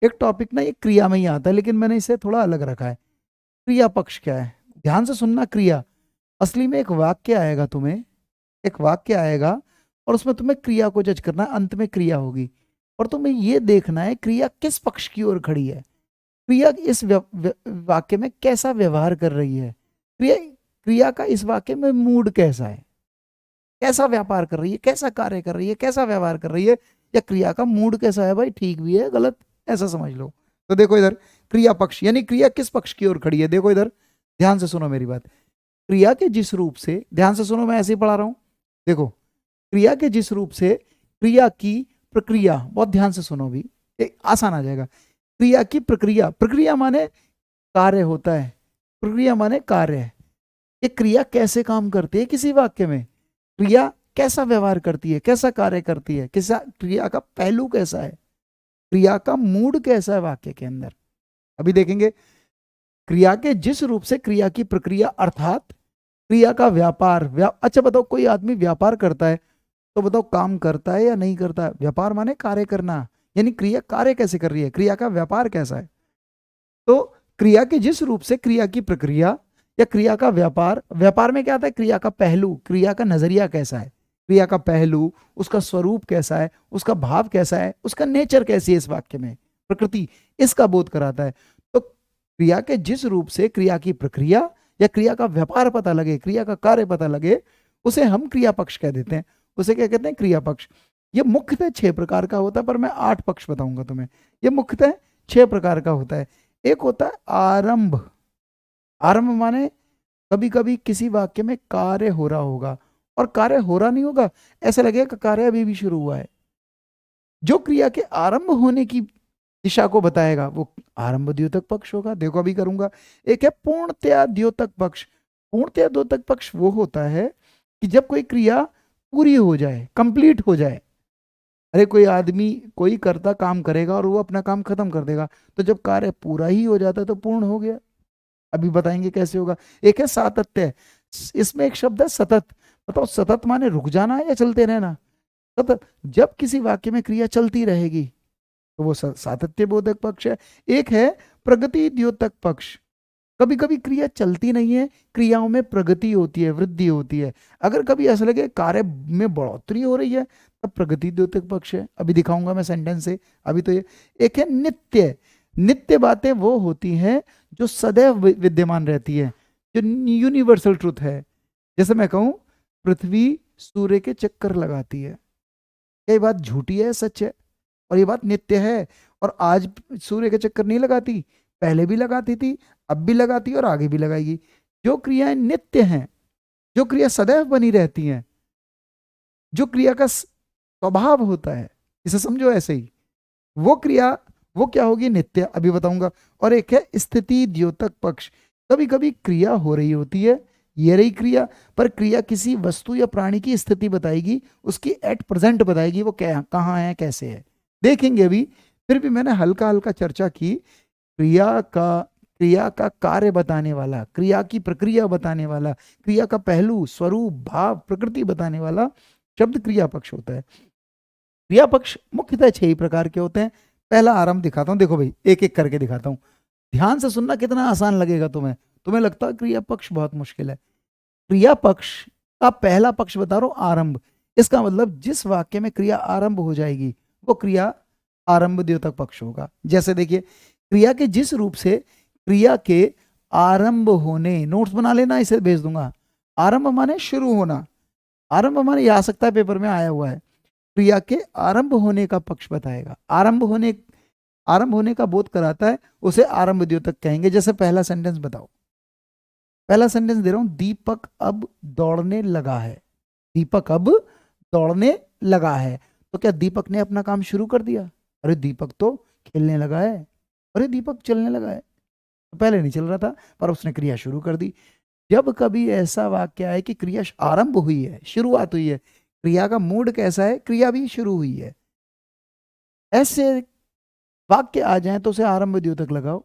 एक टॉपिक ना ये क्रिया में ही आता है लेकिन मैंने इसे थोड़ा अलग रखा है। क्रिया पक्ष क्या है, ध्यान से सुनना। क्रिया असली में एक वाक्य आएगा, तुम्हें एक वाक्य आएगा और उसमें तुम्हें क्रिया को जज करना है, अंत में क्रिया होगी और तुम्हें ये देखना है क्रिया किस पक्ष की ओर खड़ी है, क्रिया इस वाक्य में कैसा व्यवहार कर रही है, क्रिया क्रिया का इस वाक्य में मूड कैसा है, कैसा व्यापार कर रही है, कैसा कार्य कर रही है, कैसा व्यवहार कर रही है, या क्रिया का मूड कैसा है भाई, ठीक भी है गलत, ऐसा समझ लो। तो देखो इधर, क्रिया पक्ष यानी क्रिया किस पक्ष की ओर खड़ी है, देखो इधर, ध्यान से सुनो मेरी बात। क्रिया के जिस रूप से, ध्यान से सुनो, मैं ऐसे ही पढ़ा रहा हूं, देखो, क्रिया के जिस रूप से क्रिया की प्रक्रिया, बहुत ध्यान से सुनो भी, आसान आ जाएगा। क्रिया की प्रक्रिया, प्रक्रिया माने कार्य होता है, प्रक्रिया माने कार्य है, ये क्रिया कैसे काम करती है किसी वाक्य में, क्रिया कैसा व्यवहार करती है, कैसा कार्य करती है, कैसा, क्रिया का पहलू कैसा है, क्रिया का मूड कैसा है वाक्य के अंदर, अभी देखेंगे। क्रिया के जिस रूप से क्रिया की प्रक्रिया अर्थात क्रिया का व्यापार, अच्छा बताओ, कोई आदमी व्यापार करता है तो बताओ काम करता है या नहीं करता है, व्यापार माने कार्य करना, यानी क्रिया कार्य कैसे कर रही है, क्रिया का व्यापार कैसा है। तो क्रिया के जिस रूप से क्रिया की प्रक्रिया या क्रिया का व्यापार, व्यापार में क्या आता है, क्रिया का पहलू, क्रिया का नजरिया कैसा है, क्रिया का पहलू, उसका स्वरूप कैसा है, उसका भाव कैसा है, उसका नेचर कैसी है, इस वाक्य में प्रकृति, इसका बोध कराता है। तो क्रिया के जिस रूप से क्रिया की प्रक्रिया या क्रिया का व्यापार पता लगे, क्रिया का कार्य पता लगे, उसे हम क्रिया पक्ष कह देते हैं, उसे क्या कहते हैं, क्रिया पक्ष। ये मुख्यतः 6 प्रकार का होता है, पर मैं 8 पक्ष बताऊंगा तुम्हें। ये मुख्यतः 6 प्रकार का होता है। एक होता है आरंभ, आरंभ माने कभी कभी किसी वाक्य में कार्य हो रहा होगा और कार्य हो रहा नहीं होगा, ऐसा लगेगा कि कार्य अभी भी शुरू हुआ है, जो क्रिया के आरंभ होने की दिशा को बताएगा वो आरंभ द्योतक पक्ष होगा। देखो अभी करूंगा। एक है पूर्णतया द्योतक पक्ष। पूर्णतया द्योतक पक्ष वो होता है कि जब कोई क्रिया पूरी हो जाए, कंप्लीट हो जाए, अरे कोई आदमी कोई करता काम करेगा और वो अपना काम खत्म कर देगा, तो जब कार्य पूरा ही हो जाता है तो पूर्ण हो गया। अभी बताएंगे कैसे होगा। एक है सातत्य, इसमें एक शब्द है सतत। बताओ सतत माने रुक जाना या चलते रहना, सतत, जब किसी वाक्य में क्रिया चलती रहेगी तो वो सातत्य बोधक पक्ष है। एक है प्रगति द्योतक पक्ष। कभी कभी क्रिया चलती नहीं है, क्रियाओं में प्रगति होती है, वृद्धि होती है। अगर कभी ऐसा लगे कार्य में बढ़ोतरी हो रही है तब प्रगति द्योतक पक्ष है। अभी दिखाऊंगा मैं सेंटेंस से। अभी तो ये एक है नित्य। नित्य बातें वो होती हैं जो सदैव विद्यमान रहती है, जो यूनिवर्सल ट्रुथ है। जैसे मैं कहूं पृथ्वी सूर्य के चक्कर लगाती है, क्या ये बात झूठी है, सच है? और ये बात नित्य है। और आज सूर्य के चक्कर नहीं लगाती, पहले भी लगाती थी, अब भी लगाती और आगे भी लगाएगी। जो क्रियाएं नित्य हैं, जो क्रिया सदैव बनी रहती हैं, जो क्रिया का स्वभाव होता है, इसे समझो ऐसे ही, वो क्रिया वो क्या होगी, नित्य। अभी बताऊंगा। और एक है स्थिति द्योतक पक्ष। कभी कभी क्रिया हो रही होती है, ये रही क्रिया, पर क्रिया किसी वस्तु या प्राणी की स्थिति बताएगी, उसकी एट प्रेजेंट बताएगी, वो क्या कहाँ है कैसे है, देखेंगे अभी। फिर भी मैंने हल्का हल्का चर्चा की। क्रिया का कार्य बताने वाला, क्रिया की प्रक्रिया बताने वाला, क्रिया का पहलू स्वरूप भाव प्रकृति बताने वाला शब्द क्रिया पक्ष होता है। क्रिया पक्ष मुख्यतः 6 ही प्रकार के होते हैं। पहला आरंभ दिखाता हूं, देखो भाई एक एक करके दिखाता हूं, ध्यान से सुनना, कितना आसान लगेगा तुम्हें। तुम्हें लगता है क्रिया पक्ष बहुत मुश्किल है। क्रिया पक्ष का पहला पक्ष बता रहा हूं, आरंभ। इसका मतलब जिस वाक्य में क्रिया आरंभ हो जाएगी वो क्रिया आरंभ द्योतक पक्ष होगा। जैसे देखिए, क्रिया के जिस रूप से क्रिया के आरंभ होने, नोट्स बना लेना, इसे भेज दूंगा। आरंभ माने शुरू होना, आरंभ माने ये आ सकता है पेपर में आया हुआ है, क्रिया के आरंभ होने का पक्ष बताएगा। आरंभ होने का बोध कराता है, उसे आरंभ द्योतक कहेंगे। जैसे पहला सेंटेंस बताओ, पहला सेंटेंस दे रहा हूं, दीपक अब दौड़ने लगा है। दीपक अब दौड़ने लगा है, तो क्या दीपक ने अपना काम शुरू कर दिया? अरे दीपक तो खेलने लगा है, अरे दीपक चलने लगा है। तो पहले नहीं चल रहा था, पर उसने क्रिया शुरू कर दी। जब कभी ऐसा वाक्य है कि क्रिया आरंभ हुई है, शुरुआत हुई है, क्रिया का मूड कैसा है, क्रिया भी शुरू हुई है, ऐसे वाक्य आ जाए तो उसे आरंभ द्योतक लगाओ।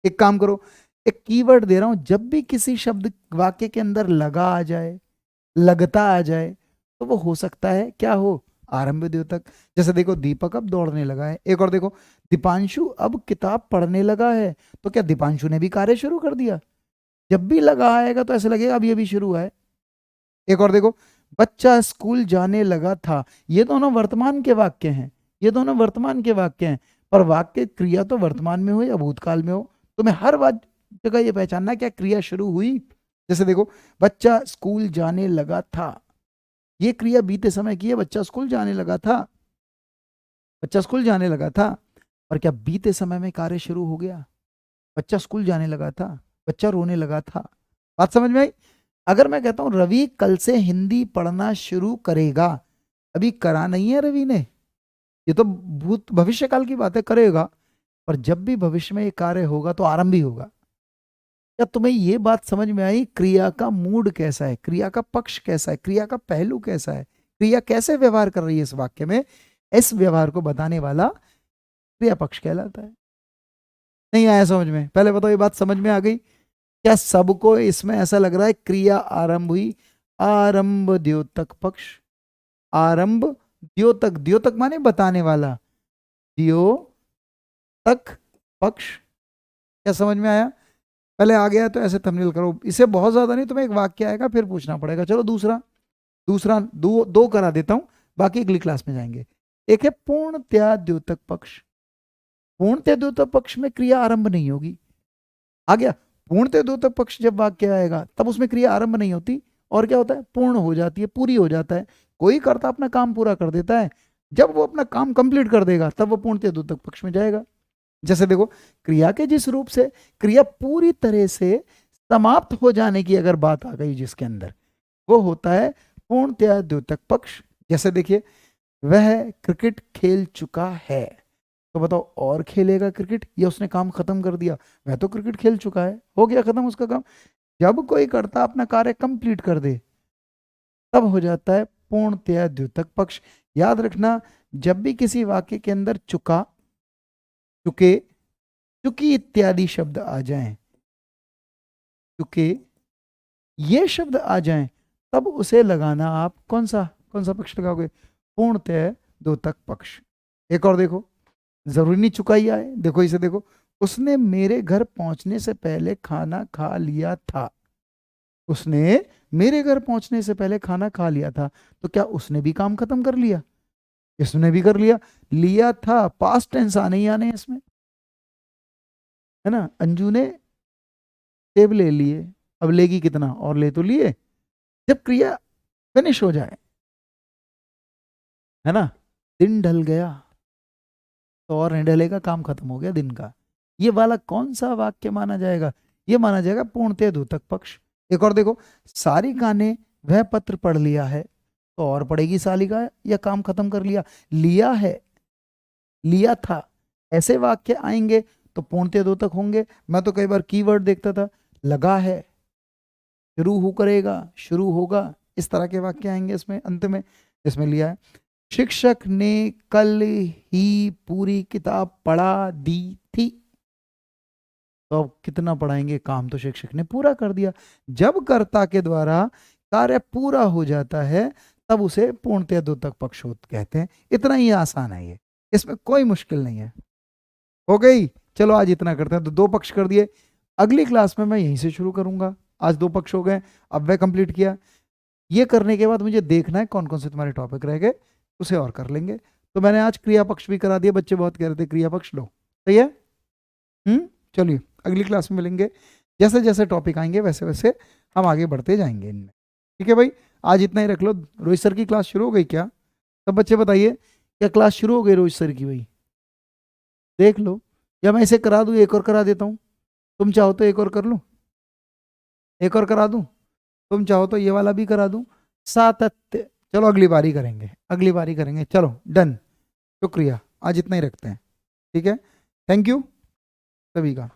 एक काम करो, एक कीवर्ड दे रहा हूं, जब भी किसी शब्द वाक्य के अंदर लगा आ जाए, लगता आ जाए, तो वो हो सकता है क्या हो, आरंभ द्योतक। जैसे देखो, दीपक अब दौड़ने लगा है। एक और देखो, दीपांशु अब किताब पढ़ने लगा है, तो क्या दीपांशु ने भी कार्य शुरू कर दिया? जब भी लगा आएगा तो ऐसे लगेगा अभी अभी शुरू हुआ है। एक और देखो, बच्चा स्कूल जाने लगा था। ये दोनों वर्तमान के वाक्य हैं, ये दोनों वर्तमान के वाक्य हैं, पर वाक्य क्रिया तो वर्तमान में हो या भूतकाल में हो, तुम्हें हर बात जगह ये पहचानना क्या क्रिया शुरू हुई। जैसे देखो, बच्चा स्कूल जाने लगा था, ये क्रिया बीते समय की है, बच्चा स्कूल जाने लगा था, बच्चा स्कूल जाने लगा था। और क्या बीते समय में कार्य शुरू हो गया? बच्चा स्कूल जाने लगा था, बच्चा रोने लगा था। बात समझ में आई? अगर मैं कहता हूं रवि कल से हिंदी पढ़ना शुरू करेगा, अभी करा नहीं है रवि ने, ये तो भूत भविष्य काल की बात है, करेगा। पर जब भी भविष्य में ये कार्य होगा तो आरंभ ही होगा। क्या तुम्हें ये बात समझ में आई? क्रिया का मूड कैसा है, क्रिया का पक्ष कैसा है, क्रिया का पहलू कैसा है, क्रिया कैसे व्यवहार कर रही है इस वाक्य में, इस व्यवहार को बताने वाला क्रिया पक्ष कहलाता है। नहीं आया समझ में? पहले बताओ, ये बात समझ में आ गई? क्या सबको इसमें ऐसा लग रहा है क्रिया आरंभ हुई? आरंभ द्योतक पक्ष, आरंभ द्योतक, द्योतक माने बताने वाला, द्योतक पक्ष। क्या समझ में आया? पहले आ गया तो ऐसे थंबनेल करो, इसे बहुत ज्यादा नहीं, तुम्हें एक वाक्य आएगा फिर पूछना पड़ेगा। चलो दूसरा, दो करा देता हूं, बाकी अगली क्लास में जाएंगे। एक है पूर्णतया द्योतक पक्ष। पूर्णतया द्योतक पक्ष में क्रिया आरंभ नहीं होगी। आ गया? पूर्णतया द्योतक पक्ष जब वाक्य आएगा तब उसमें क्रिया आरंभ नहीं होती, और क्या होता है, पूर्ण हो जाती है, पूरी हो जाता है। कोई कर्ता अपना काम पूरा कर देता है, जब वो अपना काम कंप्लीट कर देगा तब वो पूर्णतया द्योतक पक्ष में जाएगा। जैसे देखो, क्रिया के जिस रूप से क्रिया पूरी तरह से समाप्त हो जाने की अगर बात आ गई जिसके अंदर, वो होता है पूर्णतया द्योतक पक्ष। जैसे देखिए, वह क्रिकेट खेल चुका है, तो बताओ और खेलेगा क्रिकेट या उसने काम खत्म कर दिया? वह तो क्रिकेट खेल चुका है, हो गया खत्म उसका काम। जब कोई कर्ता अपना कार्य कंप्लीट कर दे तब हो जाता है पूर्णतया द्योतक पक्ष। याद रखना, जब भी किसी वाक्य के अंदर चुका, चुके, चुकी इत्यादि शब्द आ जाएं, चुके ये शब्द आ जाएं, तब उसे लगाना आप कौन सा पक्ष लगाओगे? पूर्णतया द्योतक पक्ष। एक और देखो, जरूरी नहीं चुका ही आए, देखो इसे देखो, उसने मेरे घर पहुंचने से पहले खाना खा लिया था, उसने मेरे घर पहुंचने से पहले खाना खा लिया था, तो क्या उसने भी काम खत्म कर लिया? इसने भी कर लिया। लिया था, पास्ट टेंस आने ही आने हैं इसमें, है ना। अंजू ने सेब ले लिए, अब लेगी कितना, और ले तो लिए। जब क्रिया फिनिश हो जाए, है ना, दिन ढल गया, तो और नहीं ढलेगा, काम खत्म हो गया दिन का, ये वाला कौन सा वाक्य माना जाएगा? ये माना जाएगा पूर्णतः द्योतक पक्ष। एक और देखो, सारिका ने वह पत्र पढ़ लिया है, तो और पढ़ेगी सालिका, या काम खत्म कर लिया? लिया है, लिया था, ऐसे वाक्य आएंगे तो पूर्णतः द्योतक होंगे। मैं तो कई बार कीवर्ड देखता था, लगा है, शुरू हो करेगा, शुरू होगा, इस तरह के वाक्य आएंगे इसमें अंत में। इसमें लिया है, शिक्षक ने कल ही पूरी किताब पढ़ा दी थी। तो अब कितना पढ़ाएंगे, काम तो शिक्षक ने पूरा कर दिया। जब कर्ता के द्वारा कार्य पूरा हो जाता है, तब उसे पूर्णतः द्योतक पक्ष कहते हैं। इतना ही आसान है ये, इसमें कोई मुश्किल नहीं है। हो गई, चलो आज इतना करते हैं। तो 2 पक्ष कर दिए, अगली क्लास में मैं यहीं से शुरू करूंगा। आज 2 पक्ष हो गए, अब वह कंप्लीट किया। ये करने के बाद मुझे देखना है कौन कौन से तुम्हारे टॉपिक रह गए, उसे और कर लेंगे। तो मैंने आज क्रिया पक्ष भी करा दिया, बच्चे बहुत कह रहे थे क्रिया पक्ष लो, सही है। चलिए अगली क्लास में मिलेंगे, जैसे जैसे टॉपिक आएंगे वैसे वैसे हम आगे बढ़ते जाएंगे इनमें। ठीक है भाई, आज इतना ही रख लो। रोहित सर की क्लास शुरू हो गई क्या? सब बच्चे बताइए, क्या क्लास शुरू हो गई रोहित सर की? भाई देख लो, या मैं इसे करा दूँ, एक और करा देता हूँ। तुम चाहो तो एक और कर लूँ, एक और करा दूँ, तुम चाहो तो ये वाला भी करा दूँ, सातत्य। चलो अगली बारी करेंगे, अगली बारी करेंगे, चलो डन। शुक्रिया, आज इतना ही रखते हैं। ठीक है, थैंक यू सभी का।